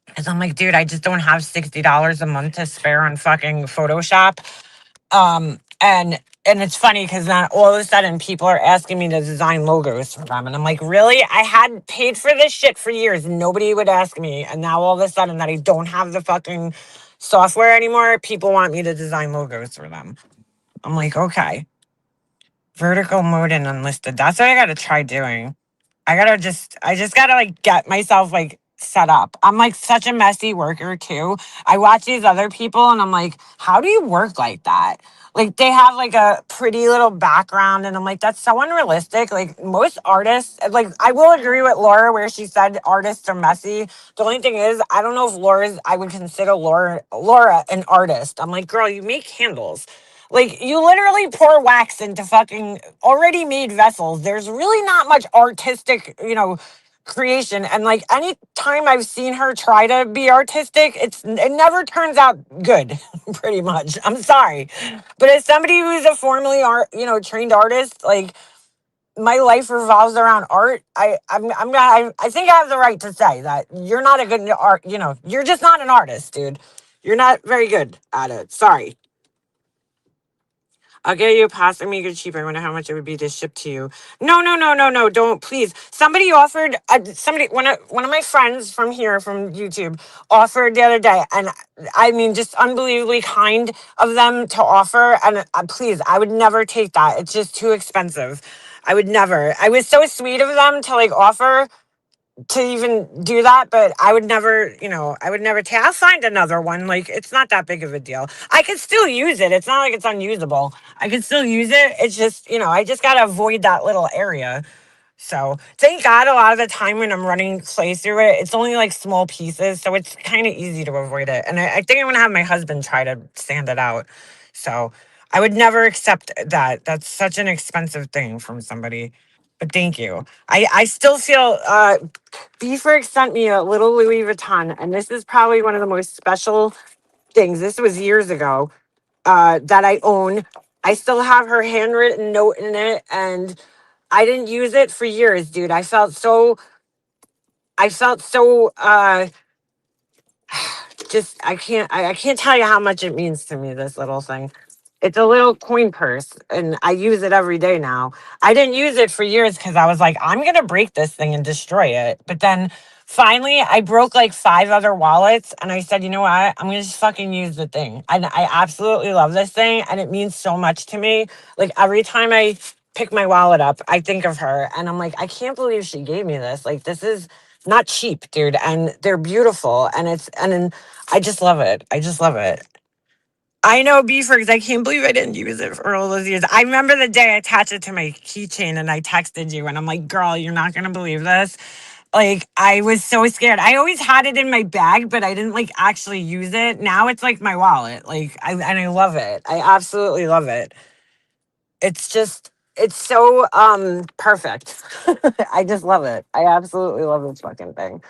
Because I'm like, dude, I just don't have $60 a month to spare on fucking Photoshop. And it's funny because now all of a sudden people are asking me to design logos for them, and I'm like, really? I had paid for this shit for years, and nobody would ask me, and now all of a sudden that I don't have the fucking software anymore, people want me to design logos for them. I'm like, okay, vertical mode and unlisted. That's what I got to try doing. I just gotta like get myself like set up. I'm like such a messy worker too. I watch these other people and I'm like, how do you work like that? Like they have like a pretty little background and I'm like, that's so unrealistic. Like most artists, like I will agree with Laura where she said artists are messy. The only thing is, I don't know if I would consider Laura an artist. I'm like, girl, you make candles. Like you literally pour wax into fucking already made vessels. There's really not much artistic, creation. And like any time I've seen her try to be artistic, it never turns out good, pretty much. I'm sorry. But as somebody who's a formerly trained artist, like my life revolves around art. I think I have the right to say that you're not a good art, you're just not an artist, dude. You're not very good at it. Sorry. I'll get you a pasta and make it cheaper. I wonder how much it would be to ship to you. No, no, no, no, no. Don't please. Somebody offered. One of my friends from here from YouTube offered the other day, and I mean, just unbelievably kind of them to offer. And please, I would never take that. It's just too expensive. I would never. I was so sweet of them to like offer to even do that, but I would never take. I'll find another one. Like it's not that big of a deal. I could still use it. It's not like it's unusable. I could still use it. It's just, I just gotta avoid that little area. So thank God a lot of the time when I'm running clay through it, it's only like small pieces. So it's kind of easy to avoid it. And I think I'm gonna have my husband try to sand it out. So I would never accept that. That's such an expensive thing from somebody. But thank you. I still feel Beefwork sent me a little Louis Vuitton, and this is probably one of the most special things. This was years ago that I own. I still have her handwritten note in it, and I didn't use it for years, dude. I felt so just I can't tell you how much it means to me, this little thing. It's a little coin purse and I use it every day now. I didn't use it for years because I was like, I'm gonna break this thing and destroy it. But then finally I broke like 5 other wallets and I said, you know what? I'm gonna just fucking use the thing. And I absolutely love this thing and it means so much to me. Like every time I pick my wallet up, I think of her and I'm like, I can't believe she gave me this. Like this is not cheap, dude. And they're beautiful. And I just love it. I just love it. I know Beefers. I can't believe I didn't use it for all those years. I remember the day I attached it to my keychain and I texted you and I'm like, girl, you're not gonna believe this. Like I was so scared. I always had it in my bag, but I didn't like actually use it. Now it's like my wallet. I love it. I absolutely love it. It's so perfect. I just love it. I absolutely love this fucking thing.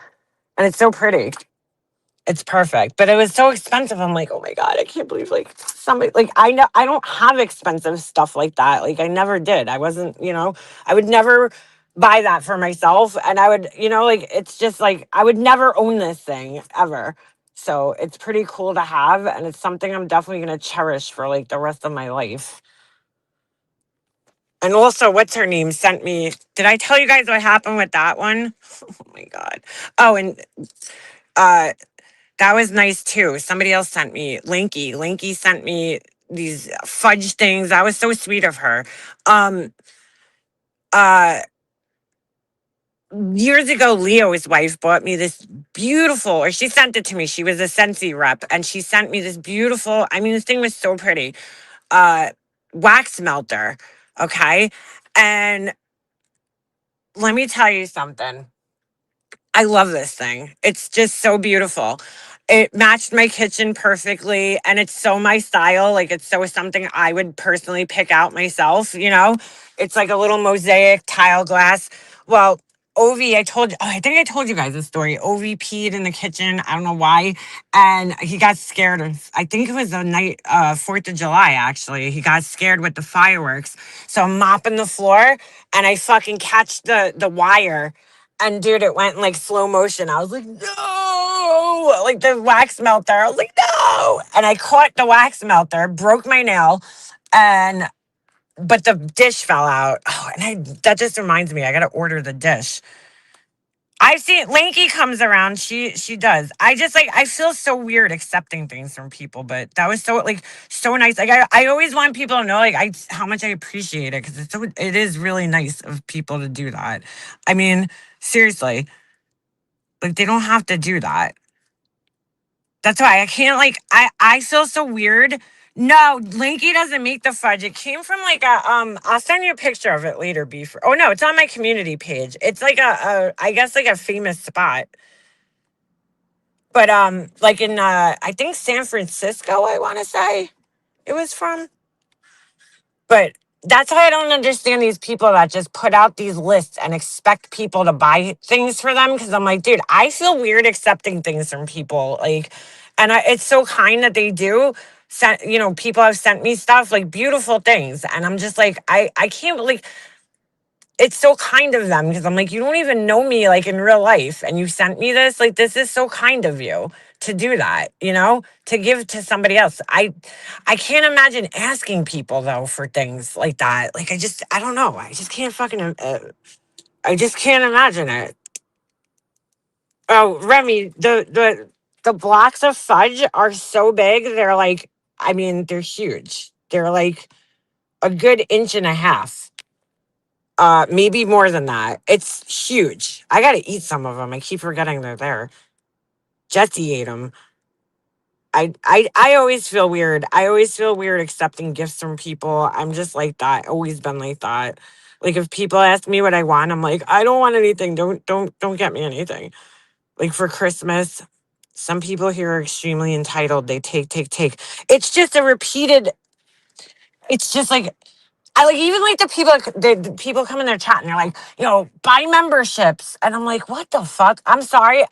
And it's so pretty. It's perfect, but it was so expensive. I'm like, oh my God, I can't believe like somebody like I know I don't have expensive stuff like that. Like I never did. I wasn't, I would never buy that for myself. And I would, like it's just like I would never own this thing ever. So it's pretty cool to have, and it's something I'm definitely gonna cherish for like the rest of my life. And also, what's her name sent me. Did I tell you guys what happened with that one? Oh my God. Oh, and uh that was nice too. Somebody else sent me Linky. Linky sent me these fudge things. That was so sweet of her. Um uh Years ago, Leo's wife bought me this beautiful, or she sent it to me. She was a Scentsy rep, and she sent me this beautiful. I mean, this thing was so pretty. Uh, Wax melter. Okay, and let me tell you something. I love this thing. It's just so beautiful. It matched my kitchen perfectly and it's so my style. Like it's so something I would personally pick out myself, you know? It's like a little mosaic tile glass. Well, Ovi, I think I told you guys the story. Ovi peed in the kitchen. I don't know why. And he got scared of, I think it was the night, 4th of July, actually. He got scared with the fireworks. So I'm mopping the floor and I fucking catch the wire, and dude, it went in like slow motion. I was like, no, like the wax melter. I was like, no. And I caught the wax melter, broke my nail, and but the dish fell out. Oh, and that just reminds me, I gotta order the dish. I've seen Lanky comes around. She does. I just like I feel so weird accepting things from people, but that was so like so nice. Like I always want people to know like I how much I appreciate it because it is really nice of people to do that. I mean, seriously, like they don't have to do that. That's why I can't like I feel so weird. No, Linky doesn't make the fudge. It came from like a I'll send you a picture of it later, Beef. Oh no, it's on my community page. It's like a I guess like a famous spot. But like in I think San Francisco, I wanna say it was from. But that's why I don't understand these people that just put out these lists and expect people to buy things for them. Cause I'm like, dude, I feel weird accepting things from people. Like, and it's so kind that they do. People have sent me stuff like beautiful things. And I'm just like, I can't believe it's so kind of them because I'm like, you don't even know me like in real life. And you sent me this. Like, this is so kind of you to do that, to give to somebody else. I can't imagine asking people though for things like that. Like I don't know. I just can't fucking I just can't imagine it. Oh, Remy, the blocks of fudge are so big. They're like, I mean, they're huge. They're like a good inch and a half. Maybe more than that. It's huge. I gotta eat some of them. I keep forgetting they're there. Jesse ate them. I always feel weird. I always feel weird accepting gifts from people. I'm just like that. Always been like that. Like if people ask me what I want, I'm like, I don't want anything. Don't get me anything. Like for Christmas, some people here are extremely entitled. They take. It's just a repeated. It's just like I like even like the people come in their chat and they're like, buy memberships, and I'm like, what the fuck? I'm sorry,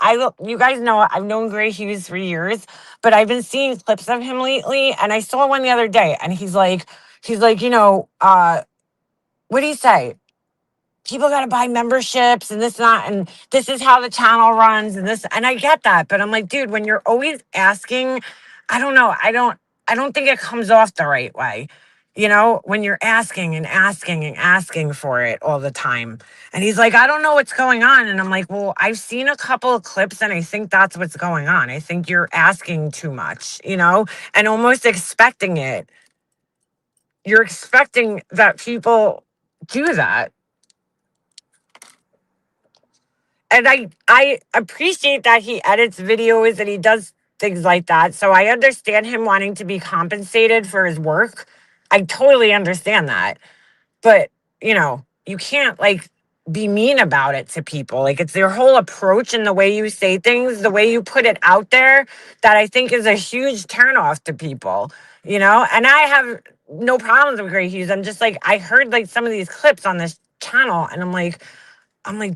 you guys know I've known Gray Hughes for years, but I've been seeing clips of him lately, and I saw one the other day, and he's like, what do you say? People got to buy memberships and this and that, and this is how the channel runs and this, and I get that, but I'm like, dude, when you're always asking, I don't know, I don't think it comes off the right way, when you're asking and asking and asking for it all the time. And he's like, I don't know what's going on, and I'm like, well, I've seen a couple of clips and I think that's what's going on. I think you're asking too much, and almost expecting it. You're expecting that people do that. And I appreciate that he edits videos and he does things like that. So I understand him wanting to be compensated for his work. I totally understand that. But, you can't like be mean about it to people. Like it's your whole approach and the way you say things, the way you put it out there that I think is a huge turnoff to people, And I have no problems with Gray Hughes. I'm just like I heard like some of these clips on this channel and I'm like,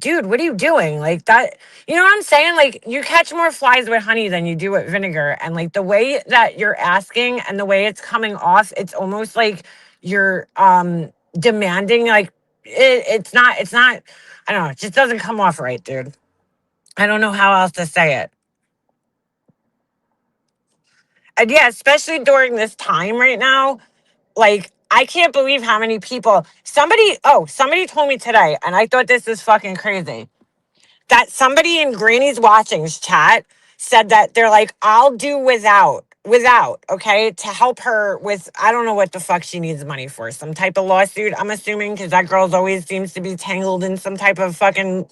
dude, what are you doing? Like that, you know what I'm saying? Like you catch more flies with honey than you do with vinegar. And like the way that you're asking and the way it's coming off, it's almost like you're demanding like it's not I don't know, it just doesn't come off right, dude. I don't know how else to say it. And yeah, especially during this time right now, like I can't believe how many people somebody told me today, and I thought this is fucking crazy that somebody in Granny's Watchings chat said that they're like, I'll do without, okay, to help her with, I don't know what the fuck she needs money for, some type of lawsuit, I'm assuming, because that girl's always seems to be tangled in some type of fucking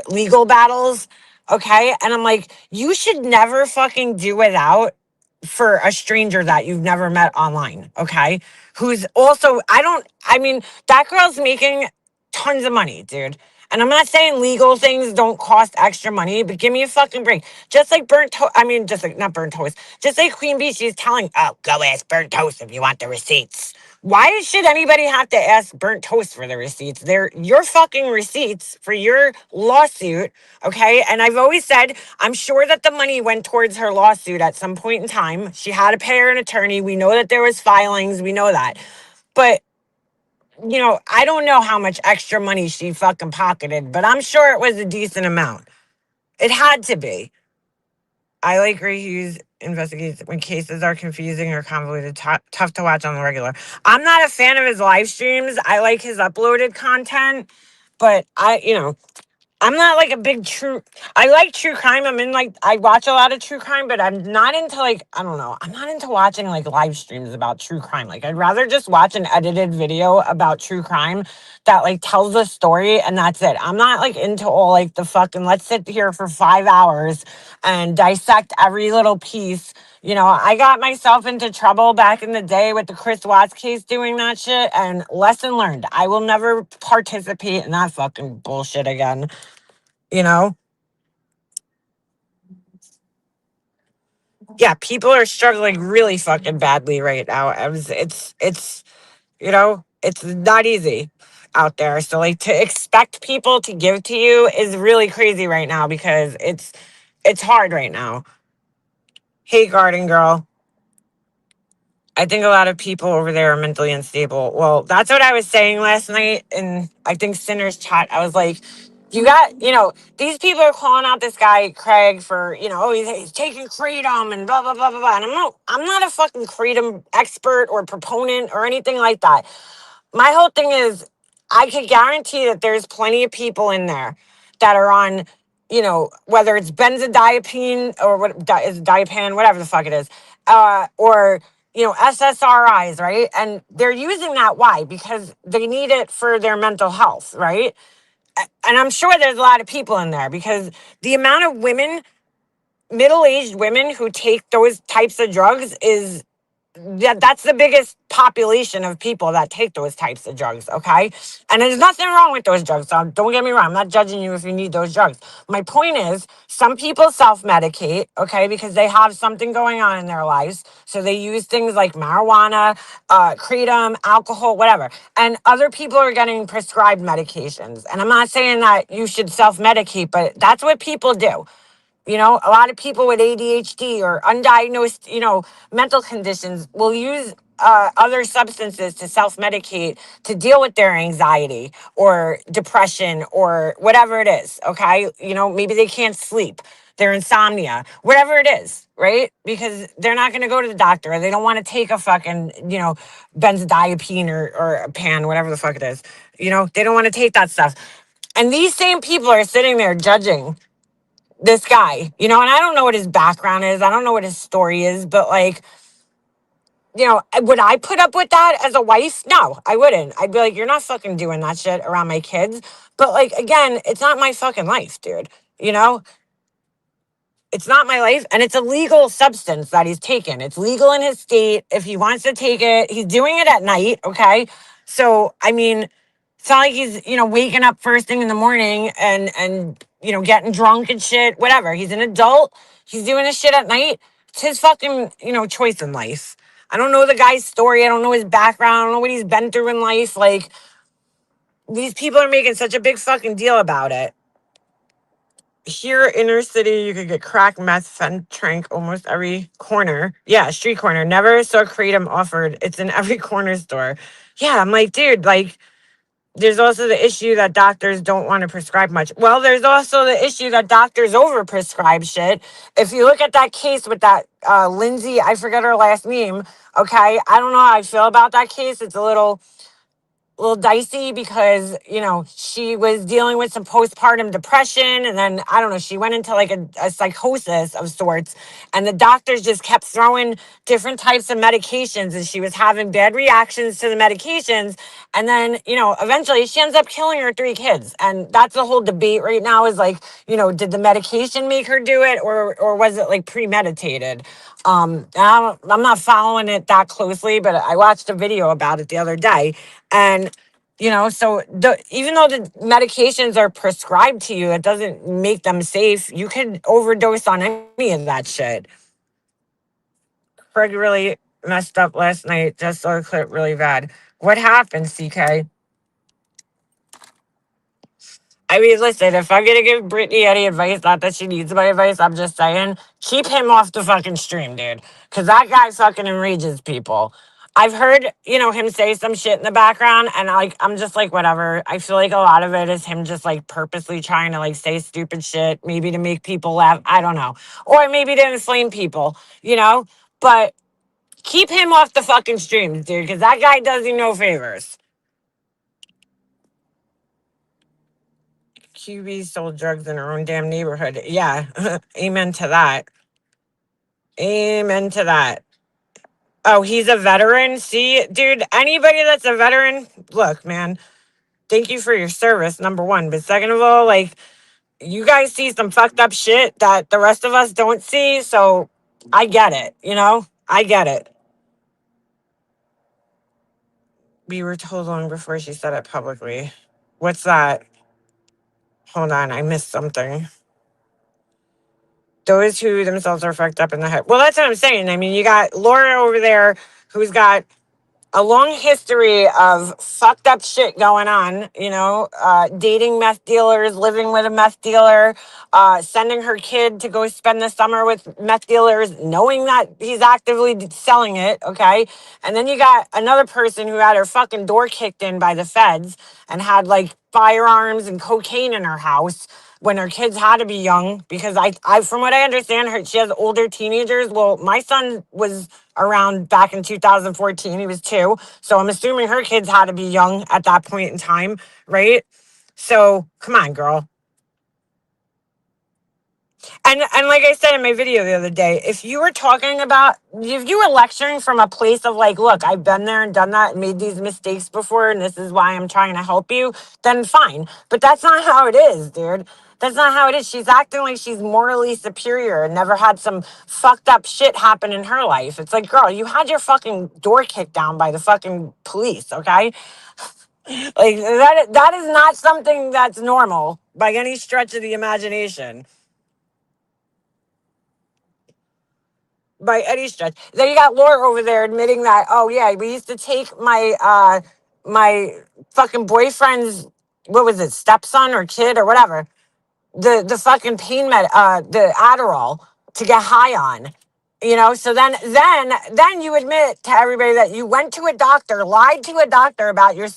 legal battles, okay? And I'm like, you should never fucking do without for a stranger that you've never met online, okay? Who's also, I mean, that girl's making tons of money, dude. And I'm not saying legal things don't cost extra money, but give me a fucking break. Just like burnt toast, I mean, just like, not burnt toast, just like Queen Bee, she's telling, oh, go ask burnt toast if you want the receipts. Why should anybody have to ask burnt toast for the receipts? They're your fucking receipts for your lawsuit, okay? And I've always said, I'm sure that the money went towards her lawsuit at some point in time. She had to pay her an attorney. We know that there was filings. We know that. But I don't know how much extra money she fucking pocketed, but I'm sure it was a decent amount. It had to be. I like Ray Hughes investigates when cases are confusing or convoluted, tough to watch on the regular. I'm not a fan of his live streams. I like his uploaded content, but I'm not like a big true. I like true crime. I watch a lot of true crime, but I'm not into I don't know. I'm not into watching like live streams about true crime. Like I'd rather just watch an edited video about true crime that like tells the story and that's it. I'm not like into all like the fucking let's sit here for 5 hours and dissect every little piece. I got myself into trouble back in the day with the Chris Watts case doing that shit, and lesson learned. I will never participate in that fucking bullshit again. You know? Yeah, people are struggling really fucking badly right now. It's not easy out there. So like to expect people to give to you is really crazy right now because it's hard right now. Hey, Garden Girl. I think a lot of people over there are mentally unstable. Well, that's what I was saying last night in I think Sinner's chat. I was like, these people are calling out this guy Craig for, oh, he's taking kratom and blah blah blah blah blah. And I'm not a fucking kratom expert or proponent or anything like that. My whole thing is I can guarantee that there's plenty of people in there that are on, whether it's benzodiazepine or what is diapan, whatever the fuck it is, or SSRIs, right? And they're using that. Why? Because they need it for their mental health, right? And I'm sure there's a lot of people in there because the amount of women, middle-aged women who take those types of drugs is that's the biggest population of people that take those types of drugs, okay? And there's nothing wrong with those drugs. So don't get me wrong. I'm not judging you if you need those drugs. My point is, some people self-medicate, okay, because they have something going on in their lives. So they use things like marijuana, kratom, alcohol, whatever. And other people are getting prescribed medications. And I'm not saying that you should self-medicate, but that's what people do. A lot of people with ADHD or undiagnosed, mental conditions will use other substances to self-medicate to deal with their anxiety or depression or whatever it is. Okay. Maybe they can't sleep, their insomnia, whatever it is, right? Because they're not going to go to the doctor or they don't want to take a fucking, benzodiazepine or a pan, whatever the fuck it is. They don't want to take that stuff. And these same people are sitting there judging this guy, and I don't know what his background is. I don't know what his story is, but like, would I put up with that as a wife? No, I wouldn't. I'd be like, you're not fucking doing that shit around my kids. But like, again, it's not my fucking life, dude. You know, it's not my life, and it's a legal substance that he's taken. It's legal in his state. If he wants to take it, he's doing it at night. Okay. So, I mean, it's not like he's, waking up first thing in the morning and getting drunk and shit, whatever. He's an adult. He's doing this shit at night. It's his fucking, choice in life. I don't know the guy's story. I don't know his background. I don't know what he's been through in life. Like, these people are making such a big fucking deal about it. Here, inner city, you could get crack, meth, fentanyl almost every corner. Yeah, street corner. Never saw kratom offered. It's in every corner store. Yeah, I'm like, dude, like, there's also the issue that doctors don't want to prescribe much. Well, there's also the issue that doctors overprescribe shit. If you look at that case with that Lindsay, I forget her last name. Okay, I don't know how I feel about that case. It's a little dicey because she was dealing with some postpartum depression, and then I don't know, she went into like a psychosis of sorts, and the doctors just kept throwing different types of medications, and she was having bad reactions to the medications, and then eventually she ends up killing her 3 kids. And that's the whole debate right now is like, did the medication make her do it, or was it like premeditated? I'm not following it that closely, but I watched a video about it the other day, and So even though the medications are prescribed to you, it doesn't make them safe. You could overdose on any of that shit. Craig really messed up last night. Just saw a clip really bad. What happened, CK? I mean, listen, if I'm gonna give Brittany any advice, not that she needs my advice, I'm just saying, keep him off the fucking stream, dude. Cause that guy fucking enrages people. I've heard, him say some shit in the background, and I'm just like, whatever. I feel like a lot of it is him just like purposely trying to like say stupid shit, maybe to make people laugh. I don't know. Or maybe to inflame people, But keep him off the fucking streams, dude, because that guy does you no favors. QB sold drugs in her own damn neighborhood. Yeah, amen to that. Amen to that. Oh, he's a veteran. See, dude, anybody that's a veteran, look, man, thank you for your service, number one. But second of all, like, you guys see some fucked up shit that the rest of us don't see. So I get it, I get it. We were told long before she said it publicly. What's that? Hold on, I missed something. Those who themselves are fucked up in the head. Well, that's what I'm saying. I mean, you got Laura over there who's got a long history of fucked up shit going on, dating meth dealers, living with a meth dealer, sending her kid to go spend the summer with meth dealers, knowing that he's actively selling it, okay? And then you got another person who had her fucking door kicked in by the feds and had like firearms and cocaine in her house when her kids had to be young because I from what I understand, she has older teenagers. Well, my son was around back in 2014. He was 2. So I'm assuming her kids had to be young at that point in time, right? So come on, girl. And like I said in my video the other day, if you were lecturing from a place of like, look, I've been there and done that and made these mistakes before, and this is why I'm trying to help you, then fine. But that's not how it is, dude. That's not how it is. She's acting like she's morally superior and never had some fucked up shit happen in her life. It's like, girl, you had your fucking door kicked down by the fucking police, okay? Like that is not something that's normal by any stretch of the imagination. By any stretch. Then you got Laura over there admitting that, oh yeah, we used to take my fucking boyfriend's, what was it, stepson or kid or whatever, the fucking the Adderall to get high on. So then you admit to everybody that you went to a doctor, lied to a doctor about your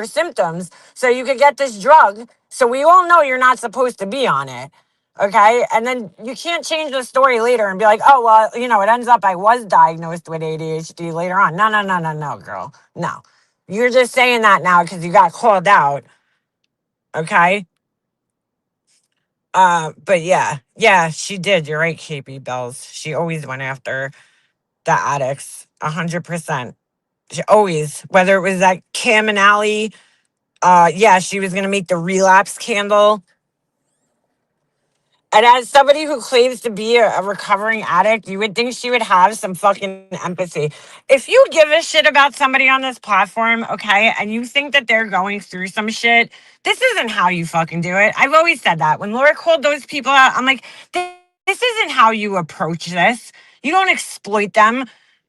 symptoms so you could get this drug. So we all know you're not supposed to be on it. Okay. And then you can't change the story later and be like, oh, well, it ends up I was diagnosed with ADHD later on. No, no, no, no, no, girl. No. You're just saying that now because you got called out. Okay. But yeah, she did. You're right, KP Bells. She always went after the addicts, 100%. She always, whether it was that Cam and Alley, yeah, she was gonna make the relapse candle. And as somebody who claims to be a recovering addict, you would think she would have some fucking empathy. If you give a shit about somebody on this platform, okay, and you think that they're going through some shit, this isn't how you fucking do it. I've always said that. When Laura called those people out, I'm like, this isn't how you approach this. You don't exploit them.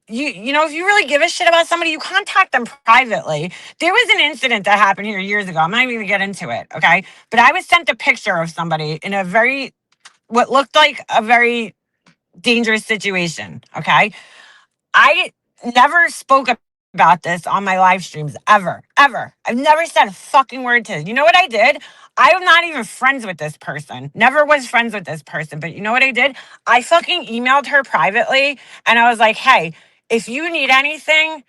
If you really give a shit about somebody, you contact them privately. There was an incident that happened here years ago. I'm not even gonna get into it, okay? But I was sent a picture of somebody in a what looked like a very dangerous situation. Okay. I never spoke about this on my live streams ever, ever. I've never said a fucking word to it. You know what I did? I'm not even friends with this person. Never was friends with this person. But you know what I did? I fucking emailed her privately and I was like, hey, if you need anything,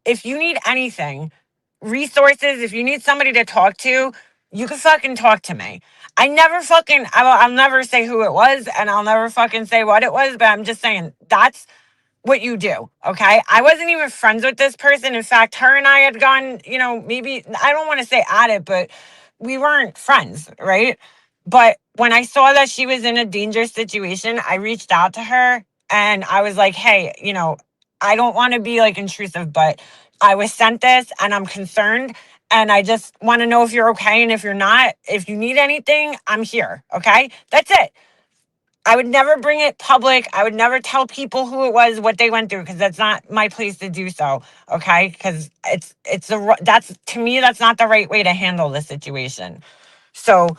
if you need anything, resources, if you need somebody to talk to, you can fucking talk to me. I'll never say who it was and I'll never fucking say what it was, but I'm just saying that's what you do. Okay. I wasn't even friends with this person. In fact, her and I had gone, maybe, I don't want to say at it, but we weren't friends. Right. But when I saw that she was in a dangerous situation, I reached out to her and I was like, hey, I don't want to be like intrusive, but I was sent this and I'm concerned. And I just want to know if you're okay. And if you're not, if you need anything, I'm here. Okay. That's it. I would never bring it public. I would never tell people who it was, what they went through, because that's not my place to do so. Okay. Because that's, to me, that's not the right way to handle the situation. So,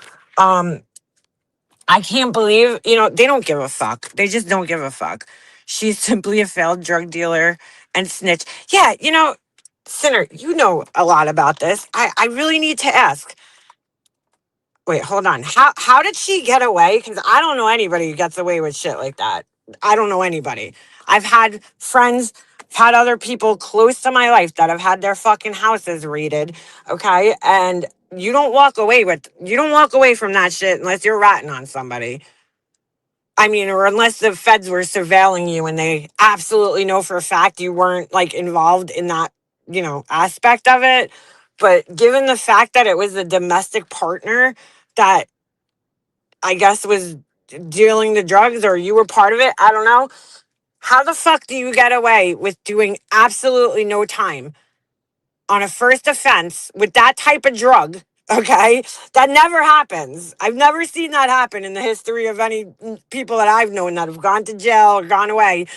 I can't believe, they don't give a fuck. They just don't give a fuck. She's simply a failed drug dealer and snitch. Yeah, Sinner, you know a lot about this. I really need to ask. Wait, hold on. How did she get away? Because I don't know anybody who gets away with shit like that. I don't know anybody. I've had friends, had other people close to my life that have had their fucking houses raided. Okay. And you don't walk away from that shit unless you're ratting on somebody. I mean, or unless the feds were surveilling you and they absolutely know for a fact you weren't like involved in that, aspect of it. But given the fact that it was a domestic partner that I guess was dealing the drugs or you were part of it, I don't know. How the fuck do you get away with doing absolutely no time on a first offense with that type of drug? Okay, that never happens. I've never seen that happen in the history of any people that I've known that have gone to jail or gone away.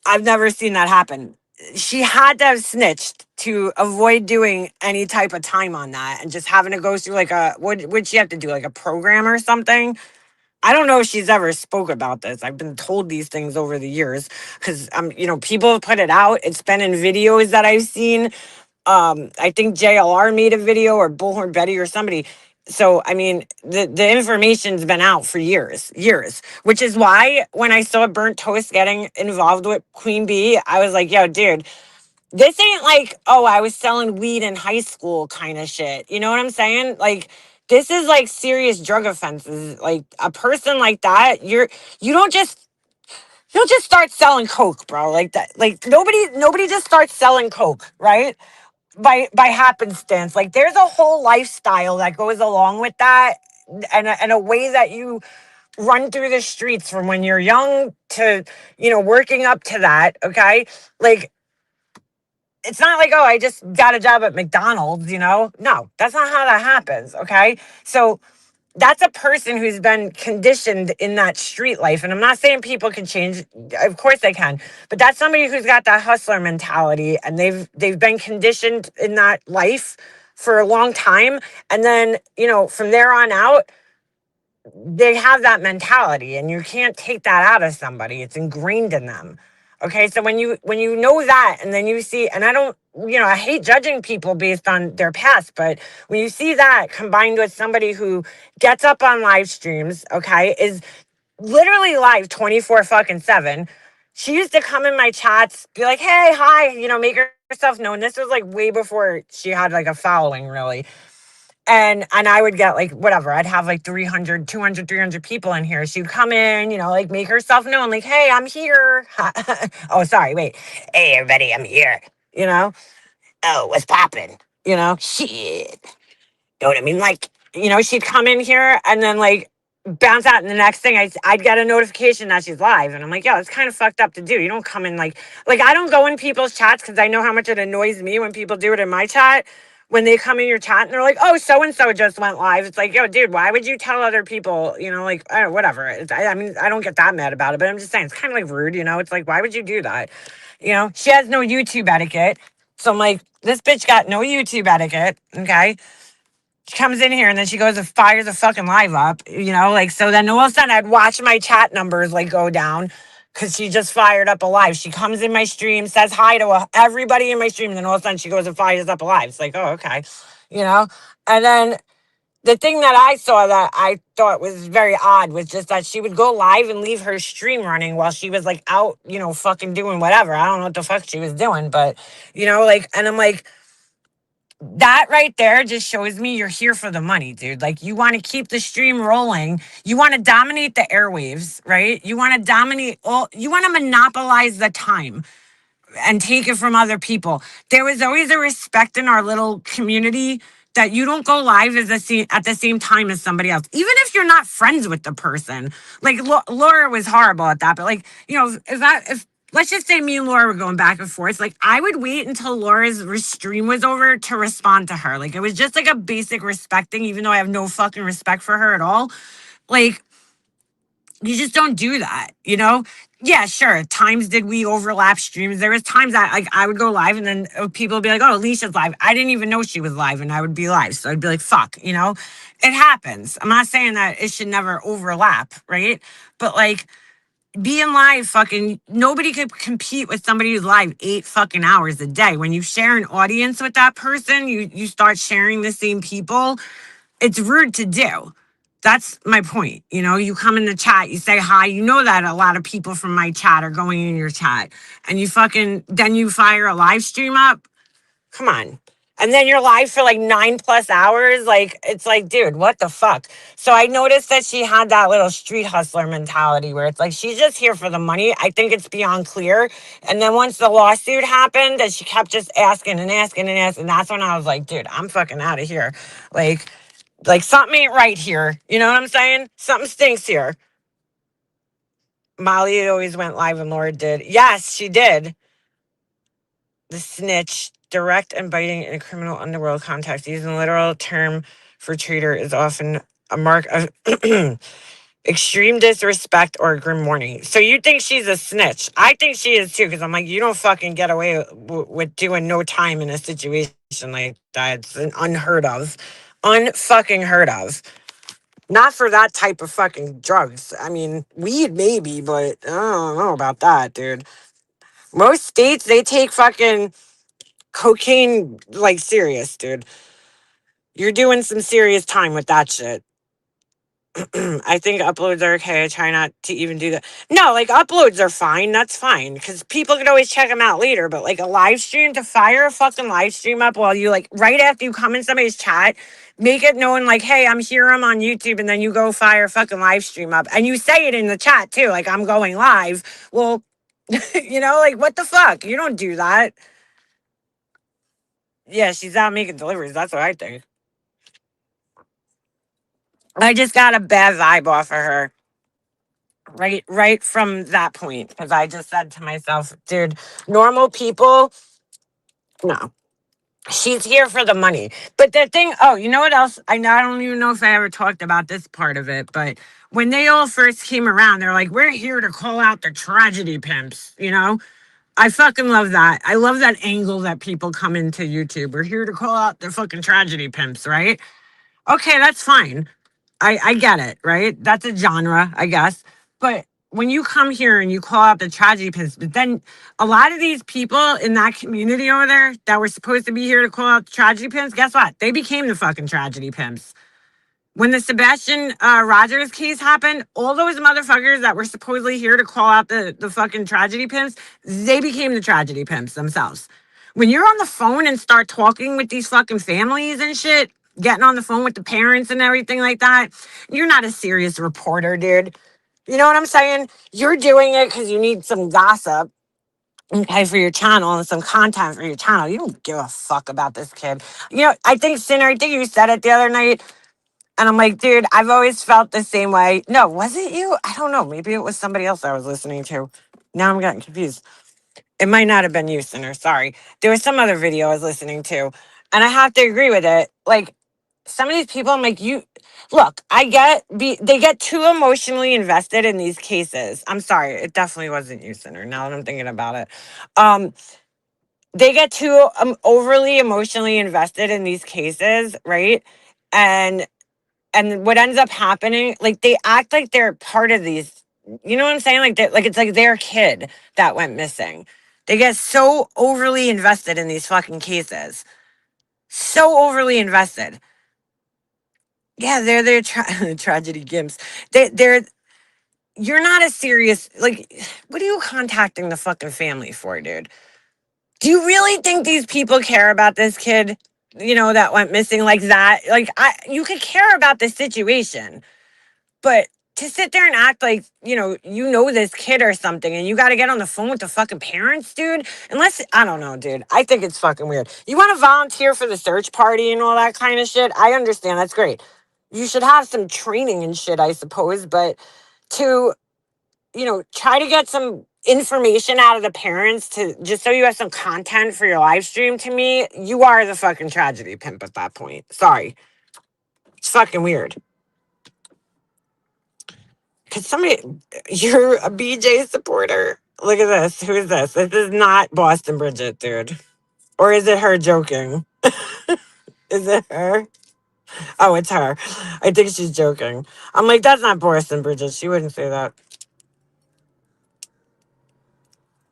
I've never seen that happen. She had to have snitched to avoid doing any type of time on that and just having to go through like what would she have to do, like a program or something? I don't know if she's ever spoke about this. I've been told these things over the years because people have put it out. It's been in videos that I've seen. I think JLR made a video or Bullhorn Betty or somebody. So I mean, the information's been out for years, which is why when I saw Burnt Toast getting involved with Queen Bee, I was like, yo, dude, this ain't like, oh, I was selling weed in high school kind of shit. You know what I'm saying? Like, this is like serious drug offenses. Like a person like that, you don't just you don't just start selling coke, bro. Like that. Like nobody just starts selling coke, right? By happenstance. Like there's a whole lifestyle that goes along with that, and a way that you run through the streets from when you're young to working up to that. Okay, like it's not like, oh, I just got a job at McDonald's. No, that's not how that happens. Okay, so that's a person who's been conditioned in that street life. And I'm not saying people can change. Of course they can. But that's somebody who's got that hustler mentality and they've been conditioned in that life for a long time. And then, from there on out, they have that mentality and you can't take that out of somebody. It's ingrained in them. Okay, so when you know that and then you see, and I don't, I hate judging people based on their past, but when you see that combined with somebody who gets up on live streams, okay, is literally live 24 fucking 7. She used to come in my chats, be like, hey, hi, make herself known. This was like way before she had like a following, really. And I would get like whatever, I'd have like 300, 200, 300 people in here. She'd come in, like make herself known, like, hey, I'm here. Oh, sorry, wait. Hey, everybody, I'm here. you know oh, what's popping? Shit. Know what I mean? Like, she'd come in here and then like bounce out, and the next thing I'd get a notification that she's live, and I'm like, yo, it's kind of fucked up to do. You don't come in like I don't go in people's chats because I know how much it annoys me when people do it in my chat. When they come in your chat and they're like, oh, so and so just went live. It's like, yo, dude, why would you tell other people? Like, I don't know, whatever. I mean, I don't get that mad about it, but I'm just saying it's kind of like rude. It's like, why would you do that? She has no YouTube etiquette. So I'm like, this bitch got no YouTube etiquette. Okay. She comes in here and then she goes and fires a fucking live up, like, so then all of a sudden I'd watch my chat numbers like go down because she just fired up a live. She comes in my stream, says hi to everybody in my stream, and then all of a sudden she goes and fires up a live. It's like, oh, okay, and then the thing that I saw that I thought was very odd was just that she would go live and leave her stream running while she was like out, fucking doing whatever. I don't know what the fuck she was doing, but, like, and I'm like, that right there just shows me you're here for the money, dude. Like, you want to keep the stream rolling. You want to dominate the airwaves, right? You want to dominate all, you want to monopolize the time and take it from other people. There was always a respect in our little community that you don't go live at the same time as somebody else, even if you're not friends with the person. Like Laura was horrible at that, but like, if let's just say me and Laura were going back and forth. Like, I would wait until Laura's stream was over to respond to her. Like, it was just like a basic respecting, even though I have no fucking respect for her at all. Like, you just don't do that, you know? Yeah, sure. Times did we overlap streams. There was times that like I would go live and then people would be like, "Oh, Alicia's live." I didn't even know she was live, and I would be live, so I'd be like, "Fuck," you know? It happens. I'm not saying that it should never overlap, right? But like being live, fucking nobody could compete with somebody who's live 8 fucking hours a day. When you share an audience with that person, you start sharing the same people. It's rude to do. That's my point. You know, you come in the chat, you say hi, you know that a lot of people from my chat are going in your chat, and you fucking, then you fire a live stream up. Come on. And then you're live for like 9+ hours. Like, it's like, dude, what the fuck? So I noticed that she had that little street hustler mentality where it's like, she's just here for the money. I think it's beyond clear. And then once the lawsuit happened, and she kept just asking and asking and asking, that's when I was like, dude, I'm fucking out of here. Like, something ain't right here. You know what I'm saying? Something stinks here. Molly always went live and Laura did. Yes, she did. The snitch, direct and biting in a criminal underworld context, using the literal term for traitor is often a mark of extreme disrespect or grim warning. So you think she's a snitch? I think she is too, because I'm like, you don't fucking get away with doing no time in a situation like that. It's an unheard of. Unfucking heard of. Not for that type of fucking drugs. I mean, weed maybe, but I don't know about that, dude. Most states, they take fucking cocaine like serious, dude. You're doing some serious time with that shit. I think uploads are okay. I try not to even do that. No, like uploads are fine. That's fine because people can always check them out later. But like a live stream, to fire a fucking live stream up while you like right after you come in somebody's chat, make it known like, hey, I'm here, I'm on YouTube, and then you go fire a fucking live stream up and you say it in the chat too, like I'm going live. Well, you know, like what the fuck? You don't do that. Yeah, she's out making deliveries. That's what I think. I just got a bad vibe off of her. Right from that point, because I just said to myself, dude, normal people, no, she's here for the money. But the thing, oh, you know what else? I don't even know if I ever talked about this part of it, but when they all first came around, they're like, we're here to call out the tragedy pimps, you know? I fucking love that. I love that angle that people come into YouTube. We're here to call out the fucking tragedy pimps, right? Okay, that's fine. I get it, right? That's a genre, I guess. But when you come here and you call out the tragedy pimps, but then a lot of these people in that community over there that were supposed to be here to call out the tragedy pimps, guess what? They became the fucking tragedy pimps. When the Sebastian Rogers case happened, all those motherfuckers that were supposedly here to call out the fucking tragedy pimps, they became the tragedy pimps themselves. When you're on the phone and start talking with these fucking families and shit, getting on the phone with the parents and everything like that, you're not a serious reporter, dude. You know what I'm saying? You're doing it because you need some gossip, okay, for your channel and some content for your channel. You don't give a fuck about this kid. You know, I think, Sinner, I think you said it the other night. And I'm like, dude, I've always felt the same way. No, was it you? I don't know. Maybe it was somebody else I was listening to. Now I'm getting confused. It might not have been you, Sinner. Sorry. There was some other video I was listening to. And I have to agree with it. Like, some of these people, I'm like, you look, they get too emotionally invested in these cases. I'm sorry. It definitely wasn't you, Sinner. Now that I'm thinking about it. They get too overly emotionally invested in these cases, right? And what ends up happening, like they act like they're part of these, you know what I'm saying? Like that, like it's like their kid that went missing. They get so overly invested in these fucking cases. So overly invested. Yeah, they're tragedy gimps. They're you're not a serious, like, what are you contacting the fucking family for, dude? Do you really think these people care about this kid, you know, that went missing like that? Like, you could care about the situation. But to sit there and act like, you know this kid or something and you got to get on the phone with the fucking parents, dude. Unless, I don't know, dude. I think it's fucking weird. You want to volunteer for the search party and all that kind of shit? I understand. That's great. You should have some training and shit, I suppose. But to, try to get some information out of the parents to just so you have some content for your live stream, to me, you are the fucking tragedy pimp at that point. Sorry. It's fucking weird. Cause somebody, you're a BJ supporter. Look at this. Who is this? This is not Boston Bridget, dude. Or is it her joking? Is it her? Oh, it's her. I think she's joking. I'm like, that's not Boston Bridget. She wouldn't say that.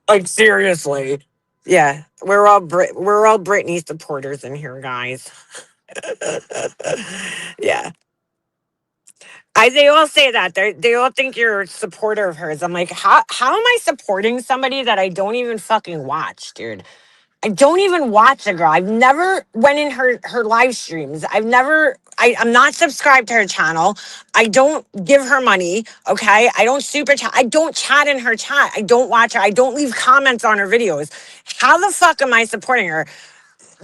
Like, seriously. Yeah, we're all Britney supporters in here, guys. Yeah, they all say that they all think you're a supporter of hers. I'm like, how am I supporting somebody that I don't even fucking watch, dude? I don't even watch the girl. I've never went in her live streams. I'm not subscribed to her channel. I don't give her money. Okay. I don't super chat. I don't chat in her chat. I don't watch her. I don't leave comments on her videos. How the fuck am I supporting her?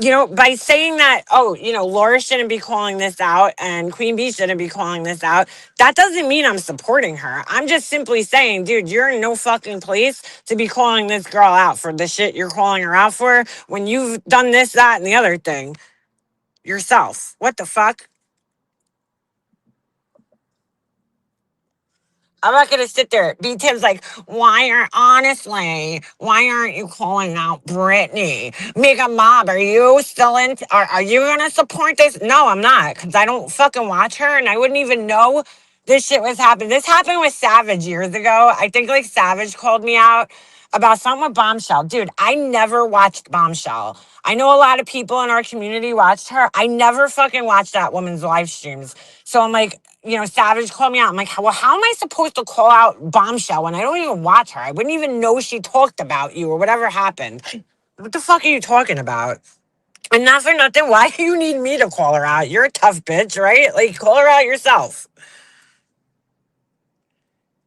By saying that, oh, Laura shouldn't be calling this out and Queen Bee shouldn't be calling this out, that doesn't mean I'm supporting her. I'm just simply saying, dude, you're in no fucking place to be calling this girl out for the shit you're calling her out for when you've done this, that, and the other thing yourself. What the fuck? I'm not gonna sit there. B Tim's like, why aren't you calling out Britney? Mega Mob, are you still in? Are you gonna support this? No, I'm not, because I don't fucking watch her, and I wouldn't even know this shit was happening. This happened with Savage years ago. I think like Savage called me out about something with Bombshell. Dude, I never watched Bombshell. I know a lot of people in our community watched her. I never fucking watched that woman's live streams. So I'm like, Savage called me out. I'm like, well, how am I supposed to call out Bombshell when I don't even watch her? I wouldn't even know she talked about you or whatever happened. What the fuck are you talking about? And not for nothing, why do you need me to call her out? You're a tough bitch, right? Like, call her out yourself.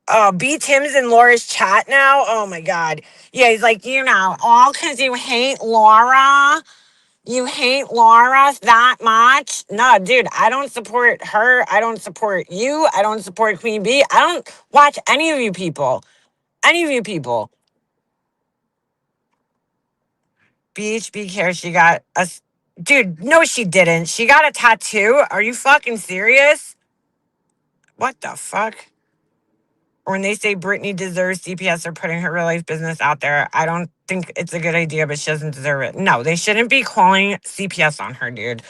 Oh, B Tim's in Laura's chat now? Oh my God. Yeah, he's like, all because you hate Laura. You hate Laura that much? No, dude, I don't support her. I don't support you. I don't support Queen Bee. I don't watch any of you people. Any of you people. BHB care. She got a. Dude, no, she didn't. She got a tattoo. Are you fucking serious? What the fuck? Or when they say Britney deserves CPS, they're putting her real life business out there. I don't think it's a good idea, but she doesn't deserve it. No, they shouldn't be calling CPS on her, dude.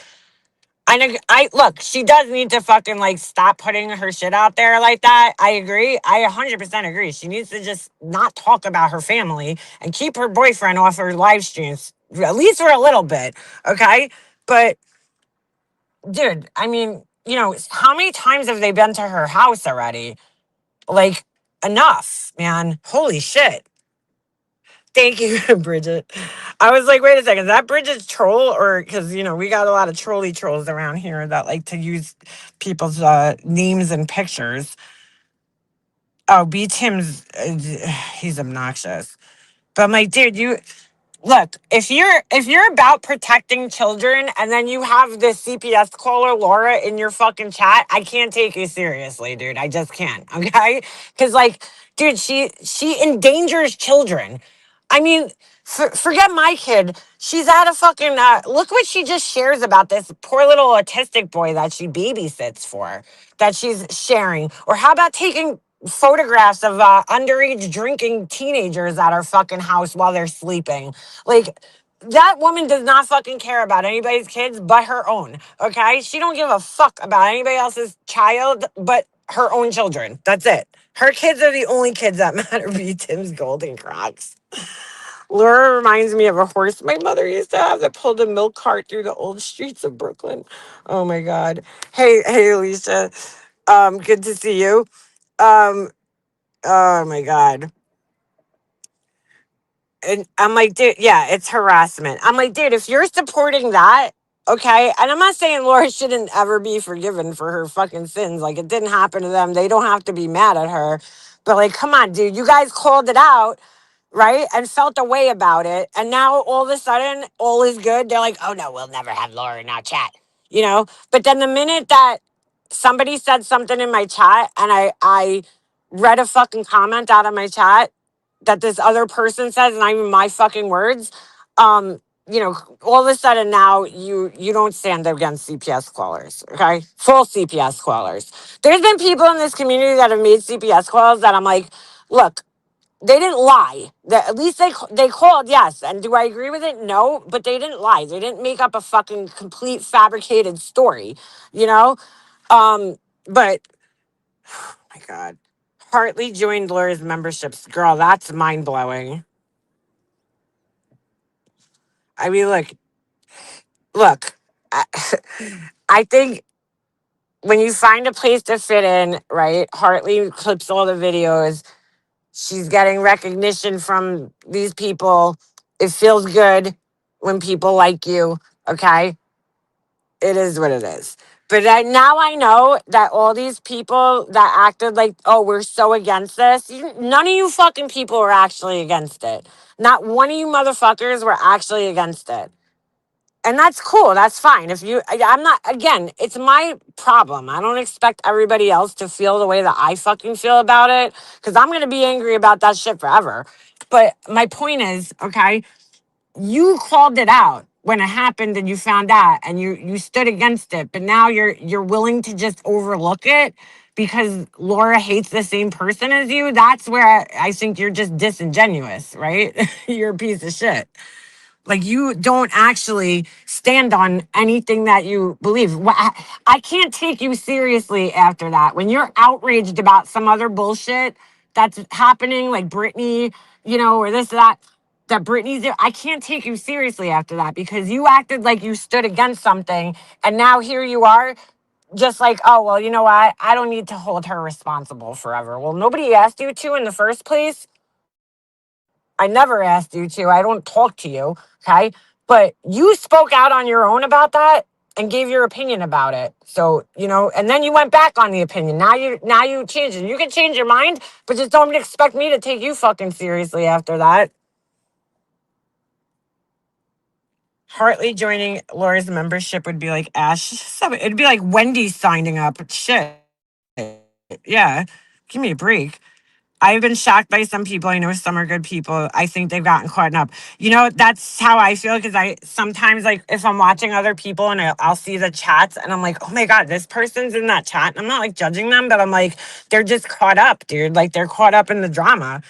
I look, she does need to fucking like stop putting her shit out there like that. I agree. I 100% agree. She needs to just not talk about her family and keep her boyfriend off her live streams, at least for a little bit. Okay. But dude, I mean, how many times have they been to her house already? Like, enough, man. Holy shit. Thank you, Bridget. I was like, wait a second, is that Bridget's troll? Or because, we got a lot of trolly trolls around here that like to use people's names and pictures. Oh, B Tim's, he's obnoxious. But I'm like, dude, look, if you're about protecting children and then you have this CPS caller Laura in your fucking chat, I can't take you seriously, dude. I just can't. Okay? Because like, dude, she endangers children. I mean, forget my kid. She's at a fucking look what she just shares about this poor little autistic boy that she babysits for, that she's sharing. Or how about taking photographs of underage drinking teenagers at her fucking house while they're sleeping? Like, that woman does not fucking care about anybody's kids but her own. Okay? She don't give a fuck about anybody else's child but her own children. That's it. Her kids are the only kids that matter. Be Tim's Golden Crocs. Laura reminds me of a horse my mother used to have that pulled a milk cart through the old streets of Brooklyn. Oh my God. Hey, Alicia. Good to see you. Um, oh my God. And I'm like, dude, yeah, it's harassment. I'm like, dude, if you're supporting that, okay, and I'm not saying Laura shouldn't ever be forgiven for her fucking sins. Like, it didn't happen to them. They don't have to be mad at her. But like, come on, dude, you guys called it out, right? And felt a way about it. And now all of a sudden, all is good. They're like, oh no, we'll never have Laura in our chat, But then the minute that somebody said something in my chat and I read a fucking comment out of my chat, that this other person says, not even my fucking words, um, you know, all of a sudden now you don't stand against CPS callers, okay? Full CPS callers. There's been people in this community that have made CPS calls that I'm like, look, they didn't lie. At least they called, yes. And do I agree with it? No, but they didn't lie. They didn't make up a fucking complete fabricated story, you know? But my God. Hartley joined Laura's memberships. Girl, that's mind blowing. I mean, look, I, I think when you find a place to fit in, right? Hartley clips all the videos. She's getting recognition from these people. It feels good when people like you. Okay. It is what it is. But now I know that all these people that acted like, oh, we're so against this, none of you fucking people were actually against it. Not one of you motherfuckers were actually against it. And that's cool. That's fine. If you, I'm not, again, it's my problem. I don't expect everybody else to feel the way that I fucking feel about it because I'm going to be angry about that shit forever. But my point is, okay, you called it out when it happened and you found out and you stood against it. But now you're willing to just overlook it because Laura hates the same person as you. That's where I think you're just disingenuous, right? You're a piece of shit. Like you don't actually stand on anything that you believe. I can't take you seriously after that. When you're outraged about some other bullshit that's happening, like Britney, or this, that Britney's there, I can't take you seriously after that because you acted like you stood against something. And now here you are, just like, oh, well, you know what? I don't need to hold her responsible forever. Well, nobody asked you to in the first place. I never asked you to. I don't talk to you. Okay. But you spoke out on your own about that and gave your opinion about it. So, and then you went back on the opinion. Now you changed it. You can change your mind, but just don't expect me to take you fucking seriously after that. Hartley joining Laura's membership would be like it'd be like Wendy signing up. Shit. Yeah. Give me a break. I've been shocked by some people. I know some are good people. I think they've gotten caught up. That's how I feel because I sometimes, like, if I'm watching other people and I'll see the chats and I'm like, oh my God, this person's in that chat. And I'm not like judging them, but I'm like, they're just caught up, dude. Like they're caught up in the drama.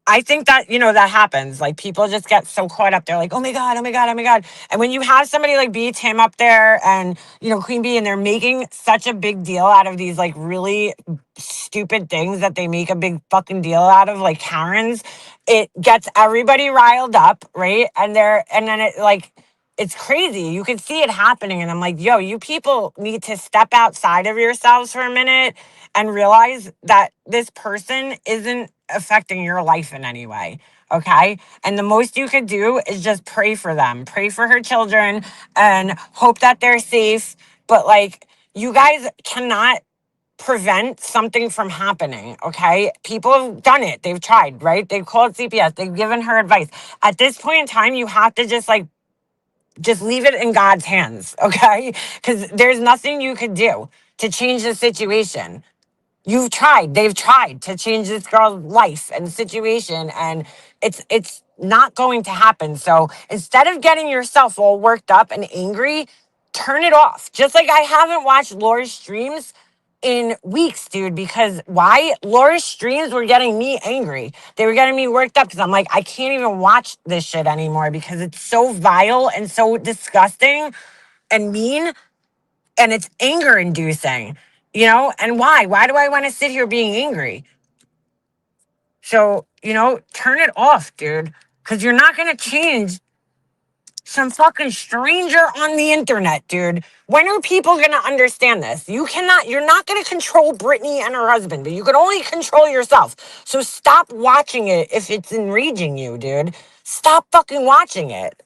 I think that, that happens. Like people just get so caught up. They're like, oh my God, oh my God, oh my God. And when you have somebody like B Tim up there and, Queen Bee, and they're making such a big deal out of these like really stupid things that they make a big fucking deal out of, like Karens, it gets everybody riled up, right? And then it like, it's crazy. You can see it happening. And I'm like, yo, you people need to step outside of yourselves for a minute and realize that this person isn't affecting your life in any way. Okay. And the most you could do is just pray for them, pray for her children, and hope that they're safe. But like, you guys cannot prevent something from happening. Okay. People have done it. They've tried, right? They've called CPS. They've given her advice. At this point in time, you have to just leave it in God's hands. Okay. Because there's nothing you could do to change the situation. They've tried to change this girl's life and situation, and it's not going to happen. So instead of getting yourself all worked up and angry, turn it off. Just like I haven't watched Laura's streams in weeks, dude, because why? Laura's streams were getting me angry. They were getting me worked up because I'm like, I can't even watch this shit anymore because it's so vile and so disgusting and mean, and it's anger inducing, and why do I want to sit here being angry? So, turn it off, dude, because you're not going to change some fucking stranger on the internet, dude. When are people going to understand this? You're not going to control Brittany and her husband, but you can only control yourself. So stop watching it if it's enraging you, dude. Stop fucking watching it.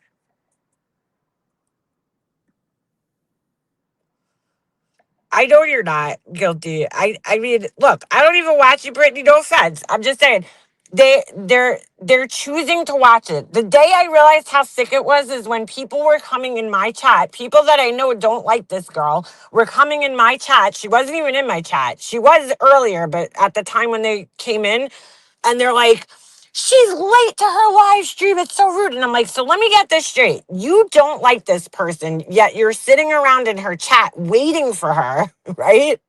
I know you're not guilty. I mean, look, I don't even watch it, Brittany. No offense. I'm just saying they're choosing to watch it. The day I realized how sick it was is when people were coming in my chat. People that I know don't like this girl were coming in my chat. She wasn't even in my chat. She was earlier, but at the time when they came in, And they're like, she's late to her live stream. It's so rude. And I'm like, so let me get this straight. You don't like this person, yet you're sitting around in her chat waiting for her, right?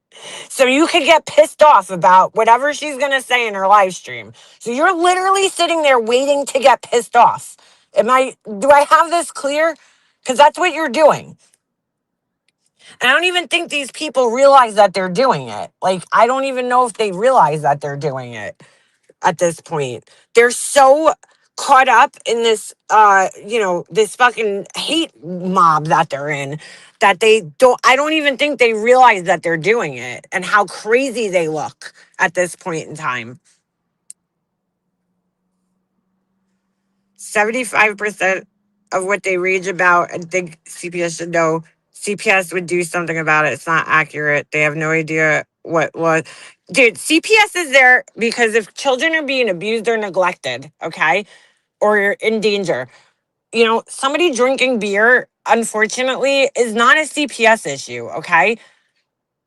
So you could get pissed off about whatever she's going to say in her live stream. So you're literally sitting there waiting to get pissed off. Do I have this clear? Because that's what you're doing. And I don't even think these people realize that they're doing it. Like, I don't even know if they realize that they're doing it at this point. They're so caught up in this this fucking hate mob that they're in that I don't even think they realize that they're doing it and how crazy they look at this point in time. 75% of what they rage about, I think CPS should know. CPS would do something about it. It's not accurate. They have no idea what was. Dude, CPS is there because if children are being abused or neglected, okay, or you're in danger, somebody drinking beer, unfortunately, is not a CPS issue, okay?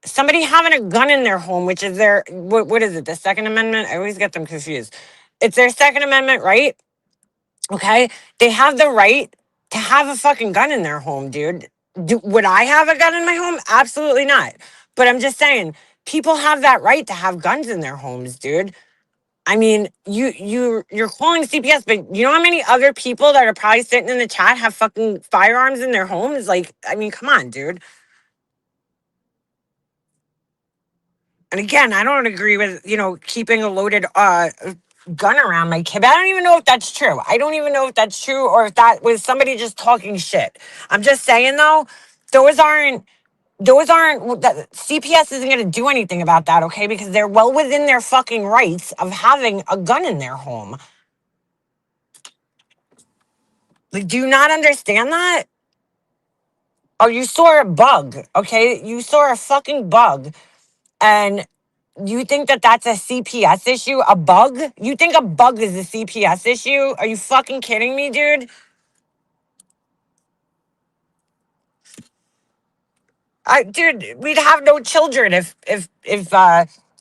Somebody having a gun in their home, which is what is it, the Second Amendment? I always get them confused. It's their Second Amendment right. Okay, they have the right to have a fucking gun in their home, dude. Would I have a gun in my home? Absolutely not. But I'm just saying, people have that right to have guns in their homes, dude. I mean, you're calling CPS, but you know how many other people that are probably sitting in the chat have fucking firearms in their homes? Like, I mean, come on, dude. And again, I don't agree with, keeping a loaded gun around my kid. I don't even know if that's true. I don't even know if that's true or if that was somebody just talking shit. I'm just saying though, those aren't that CPS isn't going to do anything about that, okay? Because they're well within their fucking rights of having a gun in their home. Like, do you not understand that? Oh, you saw a bug, okay? You saw a fucking bug. And you think that that's a CPS issue? A bug? You think a bug is a CPS issue? Are you fucking kidding me, dude? Dude, we'd have no children if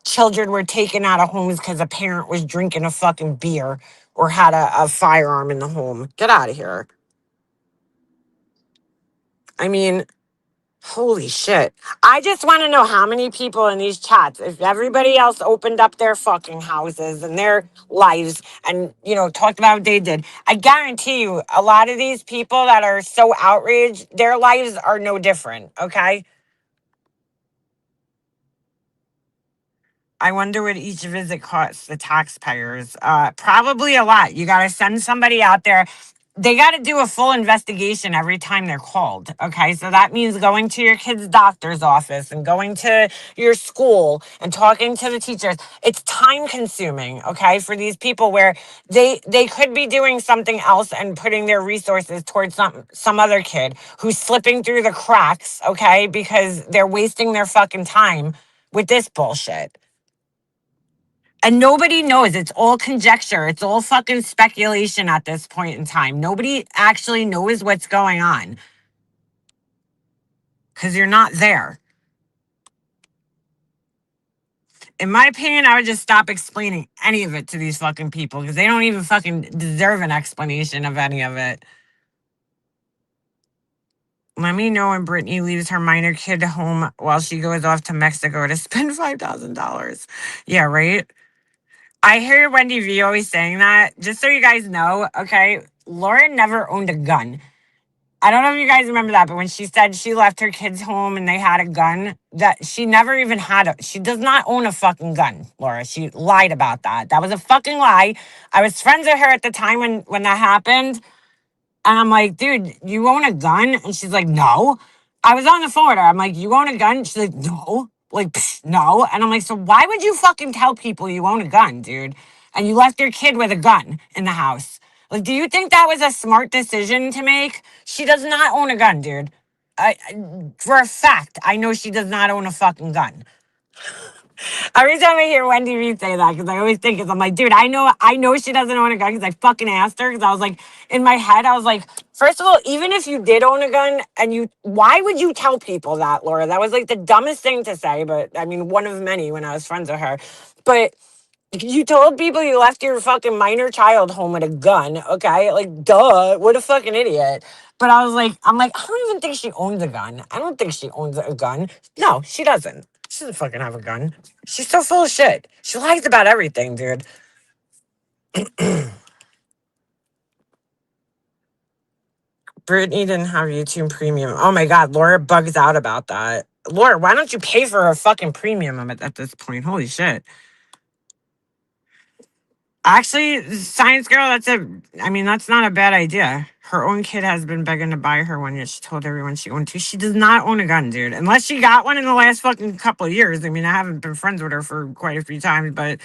children were taken out of homes because a parent was drinking a fucking beer or had a firearm in the home. Get out of here. I mean, holy shit. I just want to know how many people in these chats, if everybody else opened up their fucking houses and their lives and, talked about what they did. I guarantee you, a lot of these people that are so outraged, their lives are no different, okay? I wonder what each visit costs the taxpayers. Probably a lot. You got to send somebody out there. They got to do a full investigation every time they're called. Okay. So that means going to your kid's doctor's office and going to your school and talking to the teachers. It's time consuming. Okay. For these people where they could be doing something else and putting their resources towards some other kid who's slipping through the cracks. Okay. Because they're wasting their fucking time with this bullshit. And nobody knows. It's all conjecture. It's all fucking speculation at this point in time. Nobody actually knows what's going on because you're not there. In my opinion, I would just stop explaining any of it to these fucking people because they don't even fucking deserve an explanation of any of it. Let me know when Brittany leaves her minor kid home while she goes off to Mexico to spend $5,000. Yeah, right? I hear Wendy V always saying that. Just so you guys know, okay, Lauren never owned a gun. I don't know if you guys remember that, but when she said she left her kids home and they had a gun, that she never even she does not own a fucking gun, Laura. She lied about that. That was a fucking lie. I was friends with her at the time when that happened. And I'm like, dude, you own a gun? And she's like, no. I was on the phone with her. I'm like, you own a gun? She's like, no. Like, psh, no. And I'm like, so why would you fucking tell people you own a gun, dude? And you left your kid with a gun in the house. Like, do you think that was a smart decision to make? She does not own a gun, dude. For a fact, I know she does not own a fucking gun. Every time I hear Wendy Reed say that, because I always think, I'm like, dude, I know she doesn't own a gun because I fucking asked her. Because I was like, in my head, I was like, first of all, even if you did own a gun, why would you tell people that, Laura? That was like the dumbest thing to say, but I mean, one of many when I was friends with her. But You told people you left your fucking minor child home with a gun, okay? Like, duh, what a fucking idiot. But I'm like, I don't even think she owns a gun. I don't think she owns a gun. No, she doesn't. She doesn't fucking have a gun. She's so full of shit. She lies about everything, dude. Brittany didn't have YouTube Premium. Oh my God, Laura bugs out about that. Laura, why don't you pay for a fucking premium at this point? Holy shit. Actually, Science Girl, I mean, that's not a bad idea. Her own kid has been begging to buy her one, yet she told everyone she owned two. She does not own a gun, dude. Unless she got one in the last fucking couple of years. I mean, I haven't been friends with her for quite a few times, but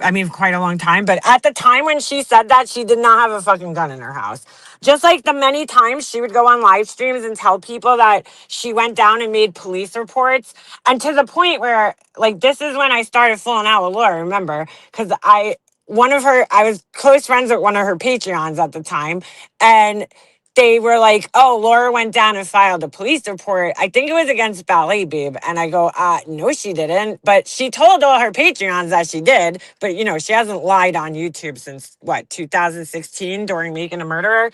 I mean, quite a long time. But at the time when she said that, she did not have a fucking gun in her house. Just like the many times she would go on live streams and tell people that she went down and made police reports. And to the point where, like, this is when I started falling out with Laura, remember? Because I was close friends with one of her Patreons at the time, and they were like, "Oh, Laura went down and filed a police report. I think it was against Ballet Babe." And I go, no, she didn't. But she told all her Patreons that she did. But, she hasn't lied on YouTube since, what, 2016 during Making a Murderer?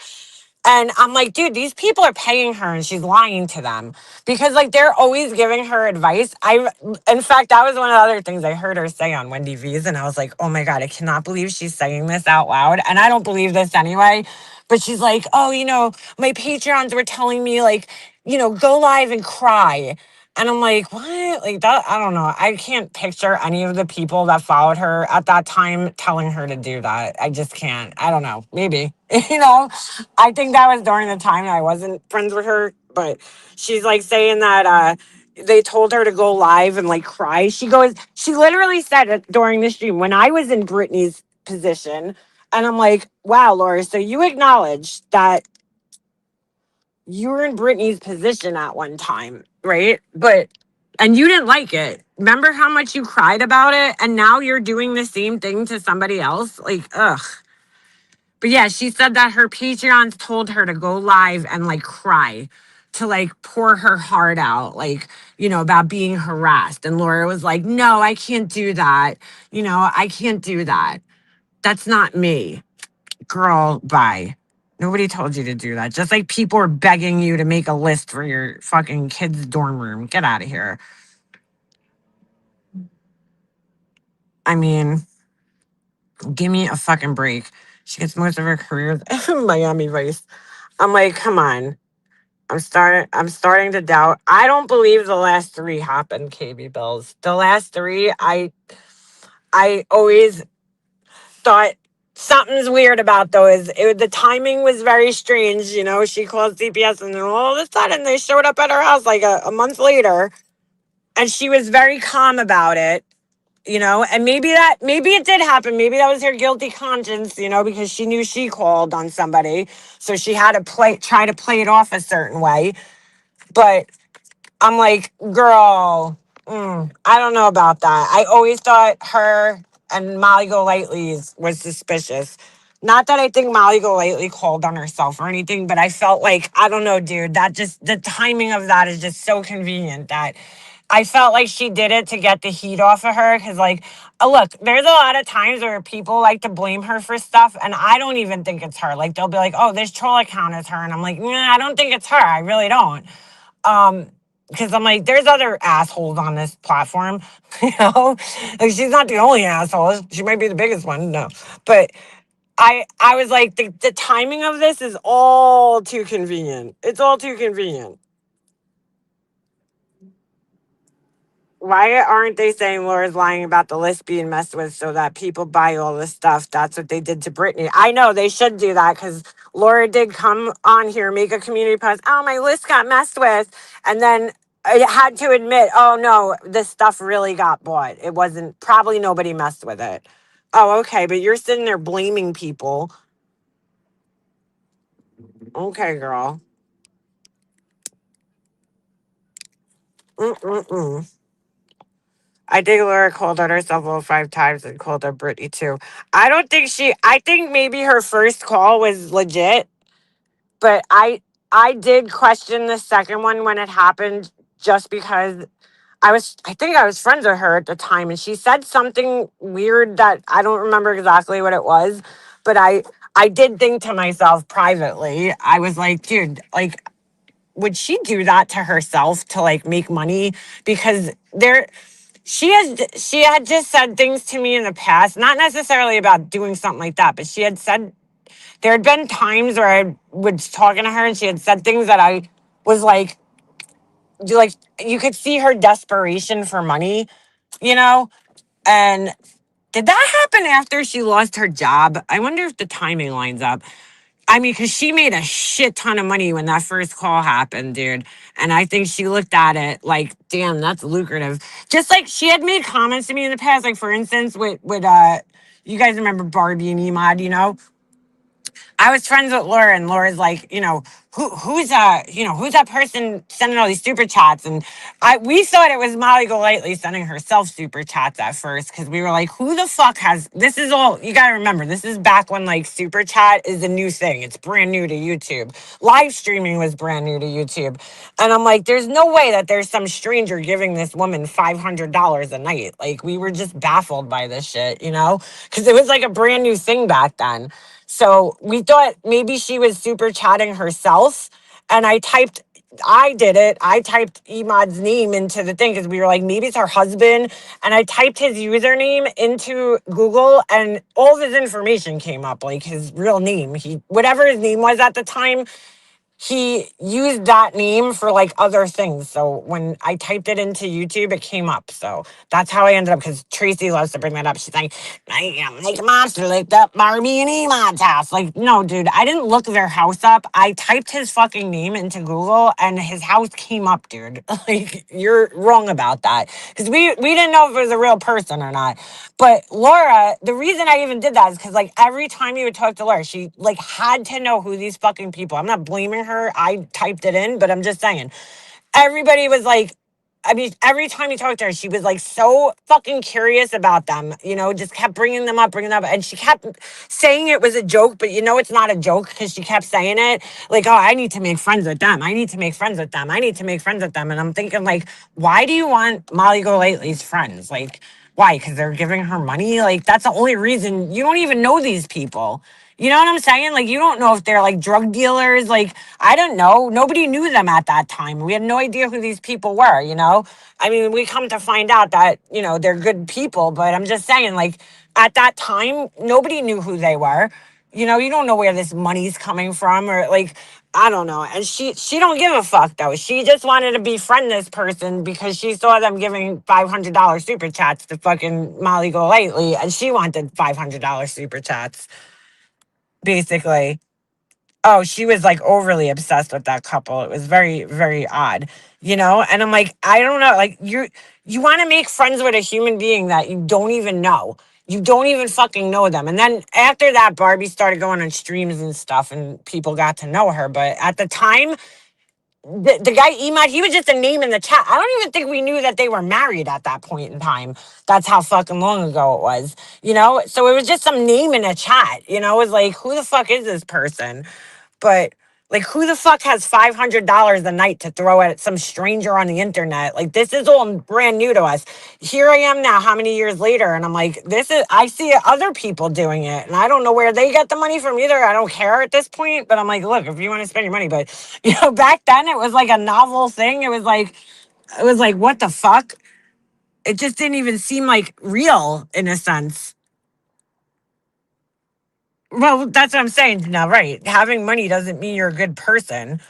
And I'm like, dude, these people are paying her and she's lying to them because like they're always giving her advice. In fact, that was one of the other things I heard her say on Wendy V's. And I was like, oh my God, I cannot believe she's saying this out loud. And I don't believe this anyway. But she's like, oh, my Patreons were telling me like, go live and cry. And I'm like, what? Like that, I don't know. I can't picture any of the people that followed her at that time telling her to do that. I just can't. I don't know. Maybe. I think that was during the time that I wasn't friends with her, but she's like saying that they told her to go live and like cry. She literally said it during the stream when I was in Brittany's position. And I'm like, wow, Laura, so you acknowledge that you were in Brittany's position at one time, right? And you didn't like it. Remember how much you cried about it? And now you're doing the same thing to somebody else? Like, ugh. But yeah, she said that her Patreons told her to go live and like cry, to like pour her heart out, like, about being harassed. And Laura was like, no, I can't do that. I can't do that. That's not me. Girl, bye. Nobody told you to do that. Just like people are begging you to make a list for your fucking kid's dorm room. Get out of here. I mean, give me a fucking break. She gets most of her career in Miami Vice. I'm like, come on. I'm starting to doubt. I don't believe the last three happened, KB Bills. The last three, I always thought something's weird about those. The timing was very strange. She called CPS and then all of a sudden they showed up at her house like a month later. And she was very calm about it, and maybe it did happen. Maybe that was her guilty conscience, because she knew she called on somebody. So she had to try to play it off a certain way. But I'm like, girl, I don't know about that. I always thought her and Molly Golightly's was suspicious. Not that I think Molly Golightly called on herself or anything, but I felt like, I don't know, dude, the timing of that is just so convenient that I felt like she did it to get the heat off of her. Cause like, look, there's a lot of times where people like to blame her for stuff, and I don't even think it's her. Like, they'll be like, oh, this troll account is her. And I'm like, nah, I don't think it's her. I really don't. Because I'm like, there's other assholes on this platform, you know. Like, she's not the only asshole. She might be the biggest one, no. But I was like, the timing of this is all too convenient. It's all too convenient. Why aren't they saying Laura's lying about the list being messed with so that people buy all this stuff? That's what they did to Brittany. I know they should do that because Laura did come on here, make a community post. Oh, my list got messed with. And then I had to admit, oh, no, this stuff really got bought. It wasn't, probably nobody messed with it. Oh, okay. But you're sitting there blaming people. Okay, girl. Mm-mm-mm. I think Laura called on herself all 5 times and called her Brittany too. I think maybe her first call was legit, but I did question the second one when it happened just because I think I was friends with her at the time, and she said something weird that I don't remember exactly what it was, but I did think to myself privately, I was like, dude, like, would she do that to herself to like make money? Because she had just said things to me in the past, not necessarily about doing something like that, but she had said there had been times where I was talking to her and she had said things that I was like you could see her desperation for money, you know? And did that happen after she lost her job? I wonder if the timing lines up. I mean, because she made a shit ton of money when that first call happened, dude. And I think she looked at it like, damn, that's lucrative. Just like she had made comments to me in the past, like for instance, with you guys remember Barbie and Emad, you know? I was friends with Laura, and Laura's like, who's that person sending all these super chats? And we thought it was Molly Golightly sending herself super chats at first because we were like, who the fuck has this? Is all you gotta remember. This is back when like super chat is a new thing. It's brand new to YouTube. Live streaming was brand new to YouTube, and I'm like, there's no way that there's some stranger giving this woman $500 a night. Like we were just baffled by this shit, you know, because it was like a brand new thing back then. So we thought maybe she was super chatting herself. And I did it. I typed Emad's name into the thing because we were like, maybe it's her husband. And I typed his username into Google and all of his information came up, like his real name. Whatever his name was at the time, he used that name for like other things. So when I typed it into YouTube, it came up. So that's how I ended up. Because Tracy loves to bring that up. She's like, make a monster looked up Barbie and Emon's house. Like, no, dude, I didn't look their house up. I typed his fucking name into Google, and his house came up, dude. Like, you're wrong about that. Because we didn't know if it was a real person or not. But Laura, the reason I even did that is because like every time you would talk to Laura, she like had to know who these fucking people. I'm not blaming her. I typed it in, but I'm just saying. Everybody was like, I mean, every time you talked to her, she was like so fucking curious about them, you know, just kept bringing them up. And she kept saying it was a joke, but you know, it's not a joke because she kept saying it like, oh, I need to make friends with them. I need to make friends with them. I need to make friends with them. And I'm thinking, like, why do you want Molly Golightly's friends? Like, why? Because they're giving her money? Like, that's the only reason. You don't even know these people. You know what I'm saying? Like, you don't know if they're like drug dealers. Like, I don't know. Nobody knew them at that time. We had no idea who these people were, you know? I mean, we come to find out that, you know, they're good people, but I'm just saying, like, at that time, nobody knew who they were. You know, you don't know where this money's coming from or like, I don't know. And she don't give a fuck though. She just wanted to befriend this person because she saw them giving $500 super chats to fucking Molly Golightly and she wanted $500 super chats, basically. Oh, she was like overly obsessed with that couple. It was very, very odd, you know? And I'm like, I don't know. Like you want to make friends with a human being that you don't even know. You don't even fucking know them. And then after that, Barbie started going on streams and stuff and people got to know her. But at the time, the guy Emad, he was just a name in the chat. I don't even think we knew that they were married at that point in time. That's how fucking long ago it was, you know? So it was just some name in a chat, you know? It was like, who the fuck is this person? But like, who the fuck has $500 a night to throw at some stranger on the internet? Like, this is all brand new to us. Here I am now, how many years later? And I'm like, I see other people doing it. And I don't know where they get the money from either. I don't care at this point. But I'm like, look, if you want to spend your money. But, you know, back then it was like a novel thing. It was like, what the fuck? It just didn't even seem like real in a sense. Well, that's what I'm saying now, right? Having money doesn't mean you're a good person.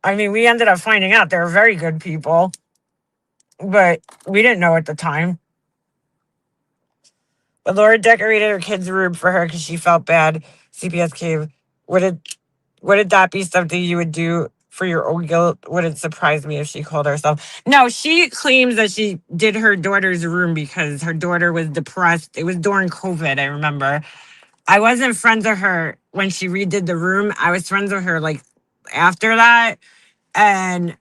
I mean, we ended up finding out they're very good people, but we didn't know at the time. But Laura decorated her kid's room for her because she felt bad. CPS cave. Would it would that be something you would do for your own guilt? Would it surprise me if she called herself? No, she claims that she did her daughter's room because her daughter was depressed. It was during COVID, I remember. I wasn't friends with her when she redid the room. I was friends with her like after that. And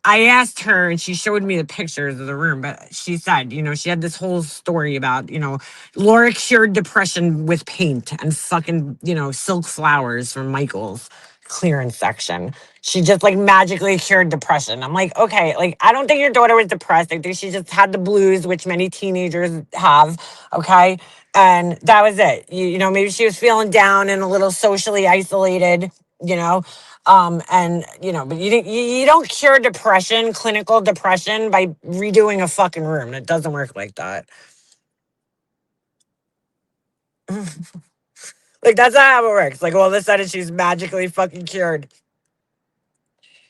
I asked her and she showed me the pictures of the room, but she said, you know, she had this whole story about, you know, Laura cured depression with paint and fucking, you know, silk flowers from Michael's. clearance section. She just like magically cured depression. I'm like, okay, like I don't think your daughter was depressed. I think she just had the blues, which many teenagers have. Okay. And that was it. You know, maybe she was feeling down and a little socially isolated, you know. And you know, but you don't cure depression, clinical depression, by redoing a fucking room. It doesn't work like that. Like that's not how it works. Like all of a sudden she's magically fucking cured.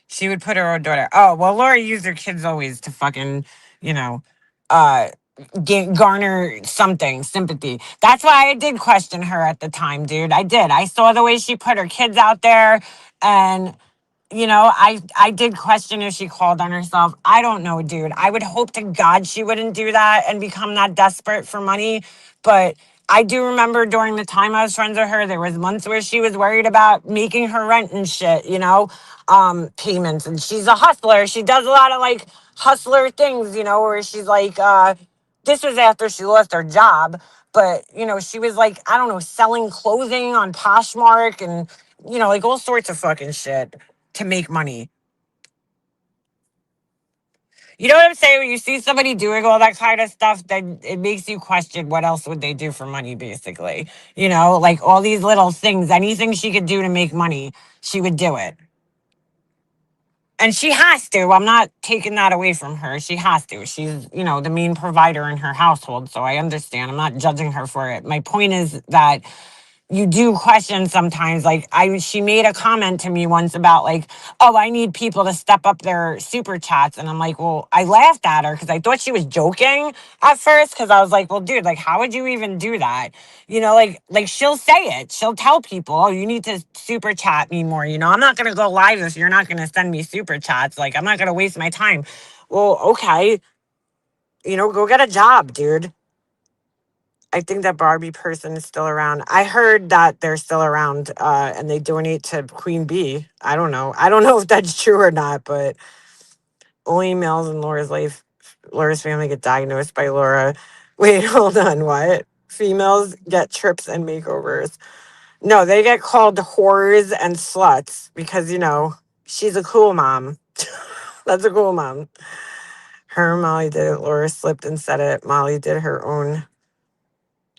She would put her own daughter. Oh well, Laura used her kids always to fucking, you know, uh, garner something sympathy. That's why I did question her at the time, dude. I did. I saw the way she put her kids out there, and you know, I did question if she called on herself. I don't know, dude. I would hope to God she wouldn't do that and become that desperate for money. But I do remember during the time I was friends with her, there was months where she was worried about making her rent and shit, you know, payments. And she's a hustler. She does a lot of like hustler things, you know, where she's like, this was after she lost her job. But, you know, she was like, I don't know, selling clothing on Poshmark and, you know, like all sorts of fucking shit to make money. You know what I'm saying? When you see somebody doing all that kind of stuff, then it makes you question what else would they do for money, basically. You know, like all these little things, anything she could do to make money, she would do it. And she has to. I'm not taking that away from her. She has to. She's, you know, the main provider in her household. So I understand. I'm not judging her for it. My point is that you do question sometimes. Like she made a comment to me once about like, oh, I need people to step up their super chats. And I'm like, well, I laughed at her because I thought she was joking at first. Cause I was like, well, dude, like, how would you even do that? You know, like she'll say it. She'll tell people, oh, you need to super chat me more. You know, I'm not going to go live if you're not going to send me super chats. Like, I'm not going to waste my time. Well, okay. You know, go get a job, dude. I think that Barbie person is still around. I heard that they're still around and they donate to Queen Bee. I don't know. I don't know if that's true or not, but only males in Laura's family get diagnosed by Laura. Wait, hold on. What? Females get trips and makeovers. No, they get called whores and sluts because, you know, she's a cool mom. That's a cool mom. Her and Molly did it. Laura slipped and said it. Molly did her own.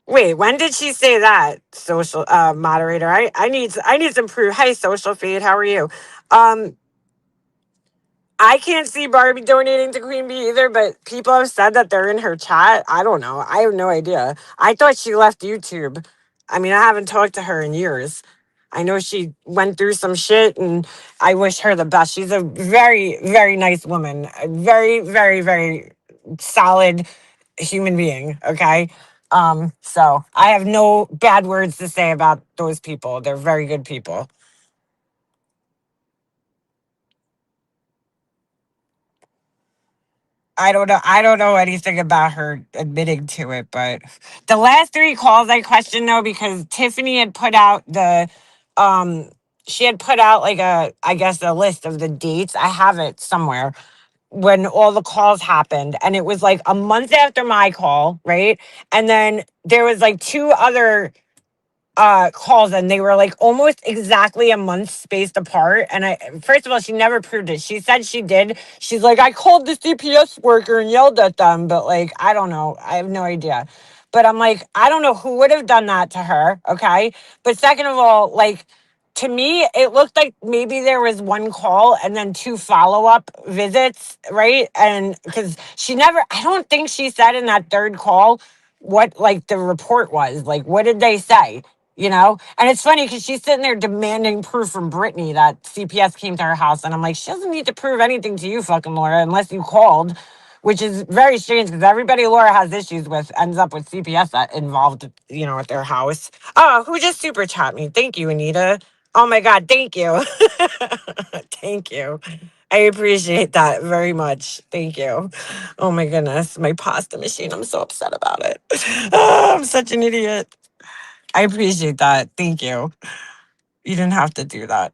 Wait, when did she say that? Social moderator. I need some proof. Hey, social feed, how are you? Um, I can't see Barbie donating to Queen Bee either, but people have said that they're in her chat. I don't know. I have no idea. I thought she left YouTube. I mean, I haven't talked to her in years. I know she went through some shit and I wish her the best. She's a very, very nice woman. A very, very, very solid human being. Okay. So I have no bad words to say about those people. They're very good people. I don't know. I don't know anything about her admitting to it, but the last three calls I questioned though because Tiffany had put out um, she had put out like I guess a list of the dates. I have it somewhere when all the calls happened, and it was like a month after my call, right? And then there was like two other calls and they were like almost exactly a month spaced apart. And I first of all, she never proved it. She said she did. She's like, I called the CPS worker and yelled at them, but like I don't know. I have no idea. But I'm like, I don't know who would have done that to her. Okay. But second of all, like to me, it looked like maybe there was one call and then two follow-up visits, right? And because she never, I don't think she said in that third call what like the report was. Like, what did they say? You know, and it's funny because she's sitting there demanding proof from Brittany that CPS came to her house, and I'm like, she doesn't need to prove anything to you, fucking Laura, unless you called, which is very strange because everybody Laura has issues with ends up with CPS involved, you know, at their house. Oh, who just super chat me? Thank you, Anita. Oh my God, thank you, thank you. I appreciate that very much. Thank you. Oh my goodness, my pasta machine. I'm so upset about it. I'm such an idiot. I appreciate that. Thank you. You didn't have to do that.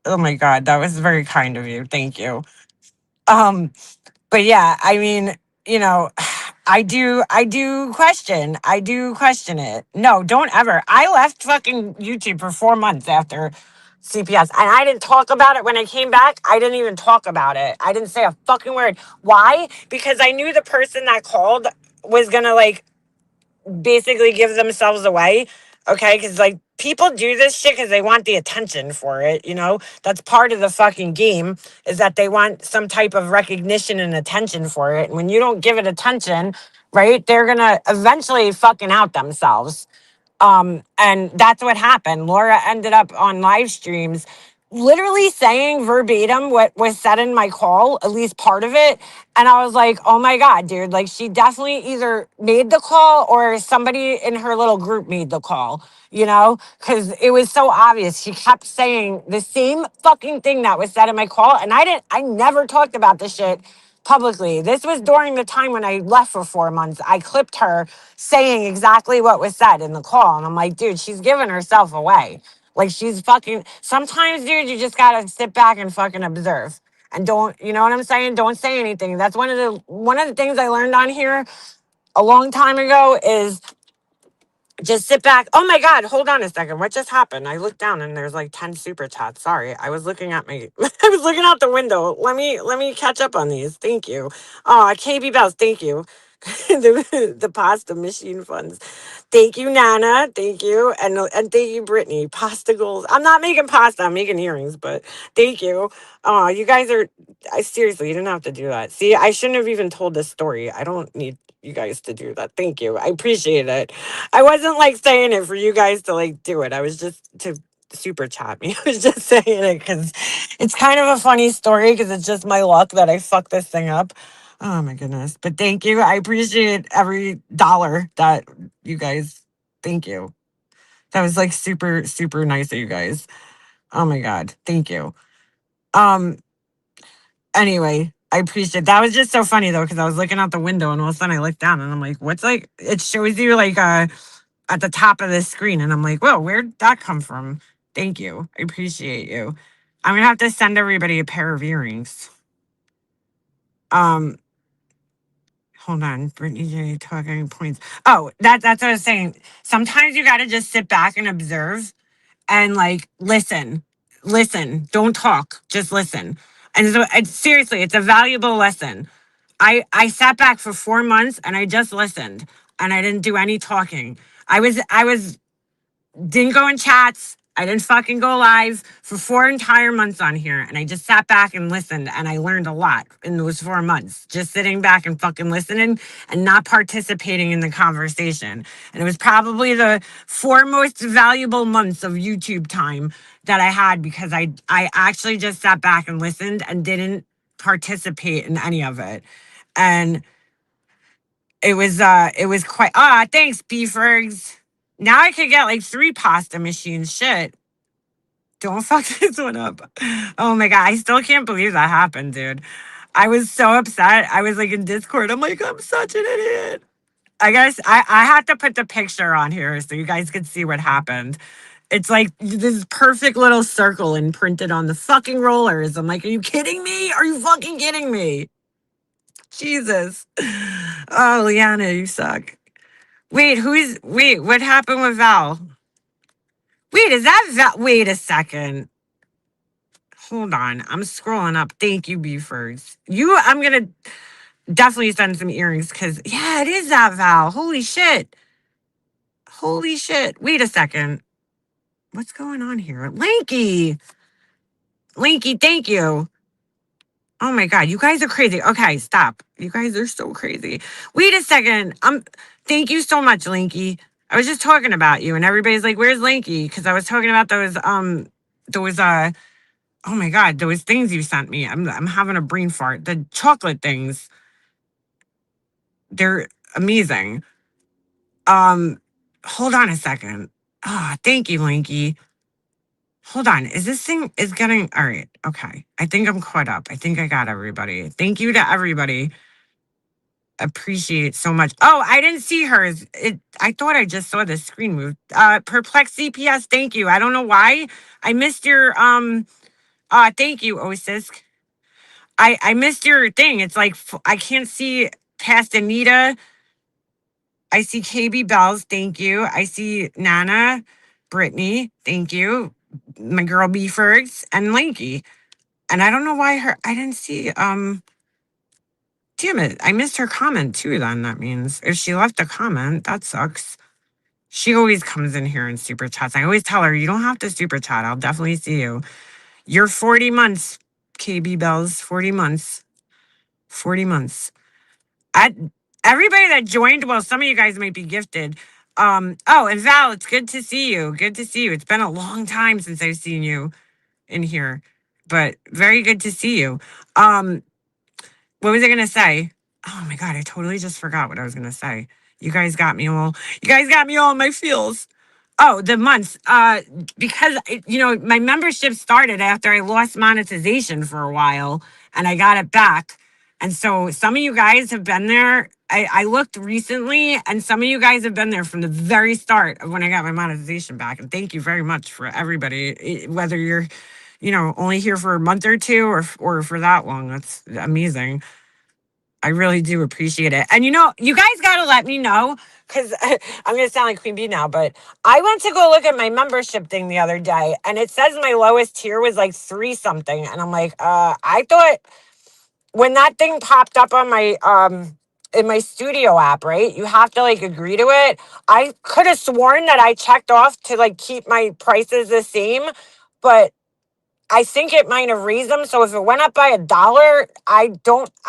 Oh my God, that was very kind of you. Thank you. Um, but yeah, I mean, you know, I do question it. No, don't ever. I left fucking YouTube for 4 months after. CPS. And I didn't talk about it when I came back. I didn't even talk about it. I didn't say a fucking word. Why? Because I knew the person that called was gonna like basically give themselves away. Okay, because like people do this shit because they want the attention for it. You know, that's part of the fucking game, is that they want some type of recognition and attention for it. And when you don't give it attention, right, they're gonna eventually fucking out themselves. And that's what happened. Laura ended up on live streams literally saying verbatim what was said in my call, at least part of it. And I was like, oh my God, dude, like she definitely either made the call or somebody in her little group made the call, you know, because it was so obvious. She kept saying the same fucking thing that was said in my call. And I never talked about this shit publicly. This was during the time when I left for 4 months. I clipped her saying exactly what was said in the call. And I'm like, dude, she's giving herself away. Like she's fucking, sometimes, dude, you just gotta sit back and fucking observe. And don't, you know what I'm saying? Don't say anything. That's one of the things I learned on here a long time ago is just sit back. Oh my God, hold on a second. What just happened? I looked down and there's like 10 super chats. Sorry. I was looking at my I was looking out the window. Let me catch up on these. Thank you. Oh, KB Bells, thank you. the pasta machine funds. Thank you, Nana. Thank you. And thank you, Brittany. Pasta goals. I'm not making pasta, I'm making earrings, but thank you. Oh, you guys are seriously, you didn't have to do that. See, I shouldn't have even told this story. I don't need you guys to do that. Thank you. I appreciate it. I wasn't like saying it for you guys to like do it. I was just to super chat me. I was just saying it because it's kind of a funny story because it's just my luck that I fucked this thing up. Oh my goodness. But thank you. I appreciate every dollar that you guys, thank you. That was like super, super nice of you guys. Oh my God. Thank you. Um, anyway, I appreciate that. Was just so funny though, because I was looking out the window and all of a sudden I looked down and I'm like, what's like it shows you like at the top of the screen. And I'm like, whoa, where'd that come from? Thank you. I appreciate you. I'm gonna have to send everybody a pair of earrings. Um, hold on, Brittany J talking points. Oh, that's what I was saying. Sometimes you gotta just sit back and observe and like listen. Listen. Don't talk. Just listen. And so it's seriously, it's a valuable lesson. I sat back for 4 months and I just listened and I didn't do any talking. I was didn't go in chats. I didn't fucking go live for 4 entire months on here. And I just sat back and listened. And I learned a lot in those 4 months, just sitting back and fucking listening and not participating in the conversation. And it was probably the 4 most valuable months of YouTube time that I had because I actually just sat back and listened and didn't participate in any of it. And it was quite thanks, Beefergs. Now I could get like 3 pasta machines. Shit. Don't fuck this one up. Oh my God. I still can't believe that happened, dude. I was so upset. I was like in Discord. I'm like, I'm such an idiot. I guess I had to put the picture on here so you guys could see what happened. It's like this perfect little circle imprinted on the fucking rollers. I'm like, are you kidding me? Are you fucking kidding me? Jesus. Oh, Liana, you suck. Wait, what happened with Val? Wait, is that Val? Wait a second. Hold on. I'm scrolling up. Thank you, Beefers. I'm going to definitely send some earrings because, yeah, it is that Val. Holy shit. Holy shit. Wait a second. What's going on here? Lanky. Lanky, thank you. Oh my God, you guys are crazy. Okay, stop. You guys are so crazy. Wait a second. Thank you so much, Linky. I was just talking about you and everybody's like, where's Linky? Because I was talking about those oh my God, those things you sent me. I'm having a brain fart. The chocolate things. They're amazing. Hold on a second. Thank you, Linky. Hold on. Is this thing is getting all right? Okay. I think I'm caught up. I think I got everybody. Thank you to everybody. Appreciate so much. Oh, I didn't see hers. I thought I just saw the screen move. Perplex CPS, thank you. I don't know why. I missed your thank you, Osisk. I missed your thing. It's like I can't see past Anita. I see KB Bells, thank you. I see Nana, Brittany, thank you. my girl B Fergs and Lanky. And I don't know why I didn't see damn it, I missed her comment too then. That means if she left a comment, that sucks. She always comes in here and super chats. I always tell her, you don't have to super chat. I'll definitely see you. You're 40 months, KB Bells. 40 months. 40 months. I, everybody that joined, well, some of you guys might be gifted. Oh, and Val, it's good to see you. Good to see you. It's been a long time since I've seen you in here, but very good to see you. What was I gonna say? Oh my god, I totally just forgot what I was gonna say. You guys got me all. You guys got me all in my feels. Oh, the months. Because my membership started after I lost monetization for a while, and I got it back. And so some of you guys have been there. I looked recently, and some of you guys have been there from the very start of when I got my monetization back. And thank you very much for everybody, whether you're, only here for a month or two or for that long. That's amazing. I really do appreciate it. And you guys got to let me know because I'm going to sound like Queen Bee now, but I went to go look at my membership thing the other day and it says my lowest tier was like 3 something. And I'm like, I thought when that thing popped up on my, in my studio app, right? You have to like agree to it. I could have sworn that I checked off to like keep my prices the same, but I think it might have raised them. So if it went up by $1, I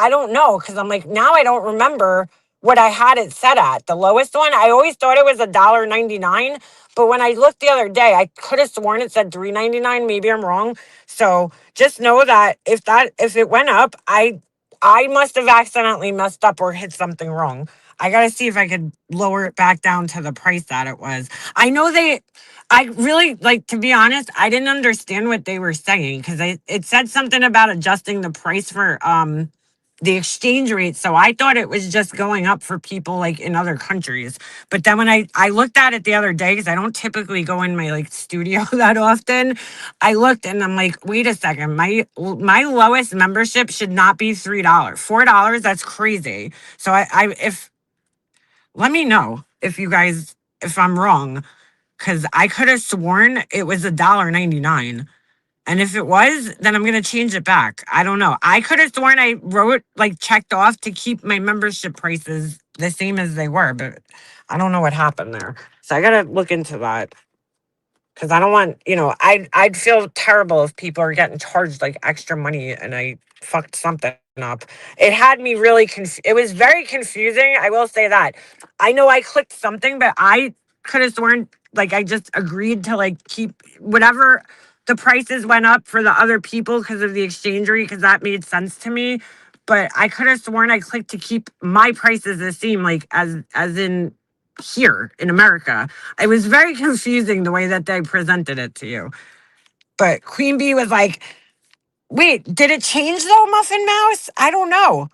don't know. Cause I'm like, now I don't remember what I had it set at. The lowest one, I always thought it was $1.99. But when I looked the other day, I could have sworn it said $3.99. Maybe I'm wrong. So just know that if it went up, I must have accidentally messed up or hit something wrong. I gotta see if I could lower it back down to the price that it was. I know I really like to be honest, I didn't understand what they were saying because it said something about adjusting the price for the exchange rate. So I thought it was just going up for people like in other countries. But then when I looked at it the other day, because I don't typically go in my like studio that often, I looked and I'm like, wait a second, my lowest membership should not be $3. $4, that's crazy. So I if let me know if I'm wrong because I could have sworn it was $1.99. And if it was, then I'm gonna change it back. I don't know. I could have sworn I wrote like checked off to keep my membership prices the same as they were, but I don't know what happened there. So I gotta look into that because I don't want, I'd feel terrible if people are getting charged like extra money and I fucked something up. It had me really it was very confusing. I will say that. I know I clicked something, but I could have sworn like I just agreed to like keep whatever the prices went up for the other people because of the exchange rate because that made sense to me. But I could have sworn I clicked to keep my prices the same, like as in here in America. It was very confusing the way that they presented it to you. But Queen Bee was like, wait, did it change though, Muffin Mouse? I don't know.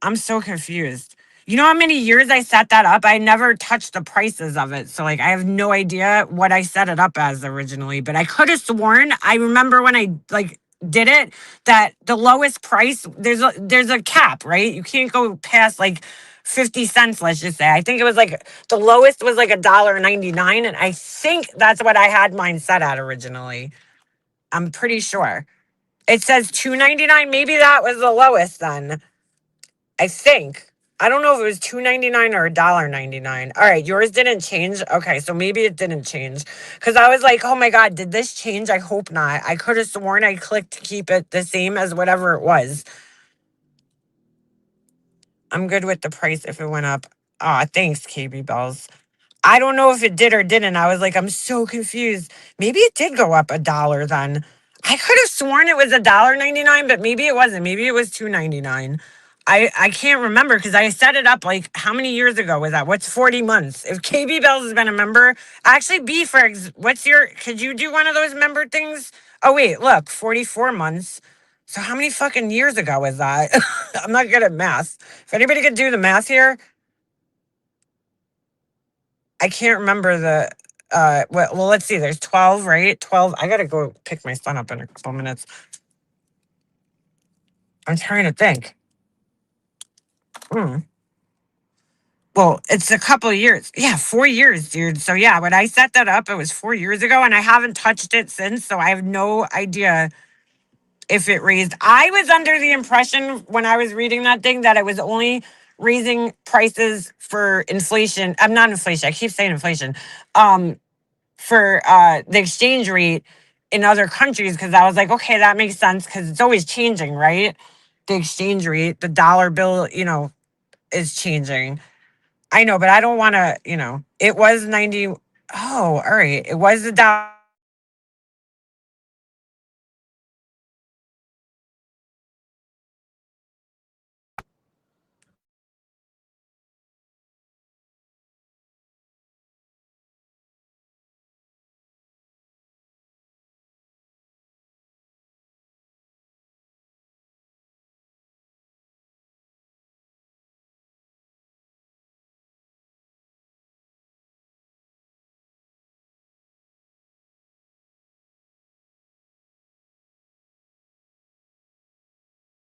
I'm so confused. You know how many years I set that up? I never touched the prices of it. So like I have no idea what I set it up as originally, but I could have sworn I remember when I like did it that the lowest price there's a cap, right? You can't go past like 50 cents, let's just say. I think it was like the lowest was like $1.99 and I think that's what I had mine set at originally. I'm pretty sure. It says $2.99. Maybe that was the lowest then. I think. I don't know if it was $2.99 or $1.99. All right, yours didn't change. Okay, so maybe it didn't change. Because I was like, oh my God, did this change? I hope not. I could have sworn I clicked to keep it the same as whatever it was. I'm good with the price if it went up. Ah, thanks, KB Bells. I don't know if it did or didn't. I was like, I'm so confused. Maybe it did go up $1 then. I could have sworn it was $1.99, but maybe it wasn't. Maybe it was $2.99. I can't remember because I set it up like how many years ago was that? What's 40 months? If KB Bells has been a member, actually B Fergs, could you do one of those member things? Oh wait, look, 44 months. So how many fucking years ago is that? I'm not good at math. If anybody could do the math here, I can't remember the well let's see, there's 12, right? 12. I gotta go pick my son up in a couple minutes. I'm trying to think. Hmm. Well, it's a couple of years. Yeah, 4 years, dude. So yeah, when I set that up, it was 4 years ago, and I haven't touched it since. So I have no idea if it raised. I was under the impression when I was reading that thing that it was only raising prices for inflation. I'm not inflation. I keep saying inflation. Um, for the exchange rate in other countries, because I was like, okay, that makes sense because it's always changing, right? The exchange rate, the dollar bill, is changing. I know, but I don't want to, it was 90. Oh, all right. It was the dollar.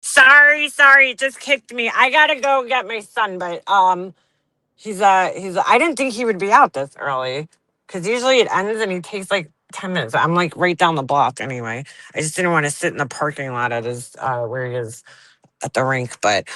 Sorry, it just kicked me. I gotta go get my son, but I didn't think he would be out this early because usually it ends and he takes like 10 minutes. I'm like right down the block anyway. I just didn't want to sit in the parking lot at his where he is at the rink. But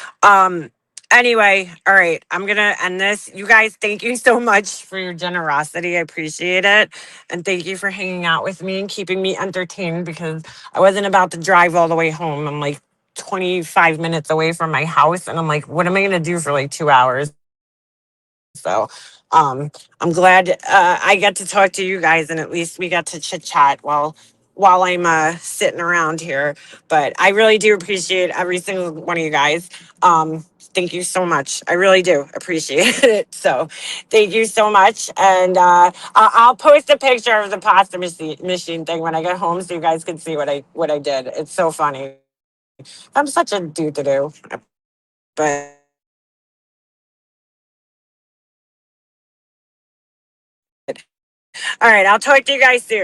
anyway, all right, I'm gonna end this. You guys, thank you so much for your generosity. I appreciate it. And thank you for hanging out with me and keeping me entertained because I wasn't about to drive all the way home. I'm like 25 minutes away from my house and I'm like, what am I gonna do for like 2 hours? So um, I'm glad I get to talk to you guys, and at least we got to chit chat while I'm sitting around here. But I really do appreciate every single one of you guys. Thank you so much. I really do appreciate it. So thank you so much, and I'll post a picture of the pasta machine thing when I get home, so you guys can see what I did. It's so funny. I'm such a do to do, but. All right, I'll talk to you guys soon.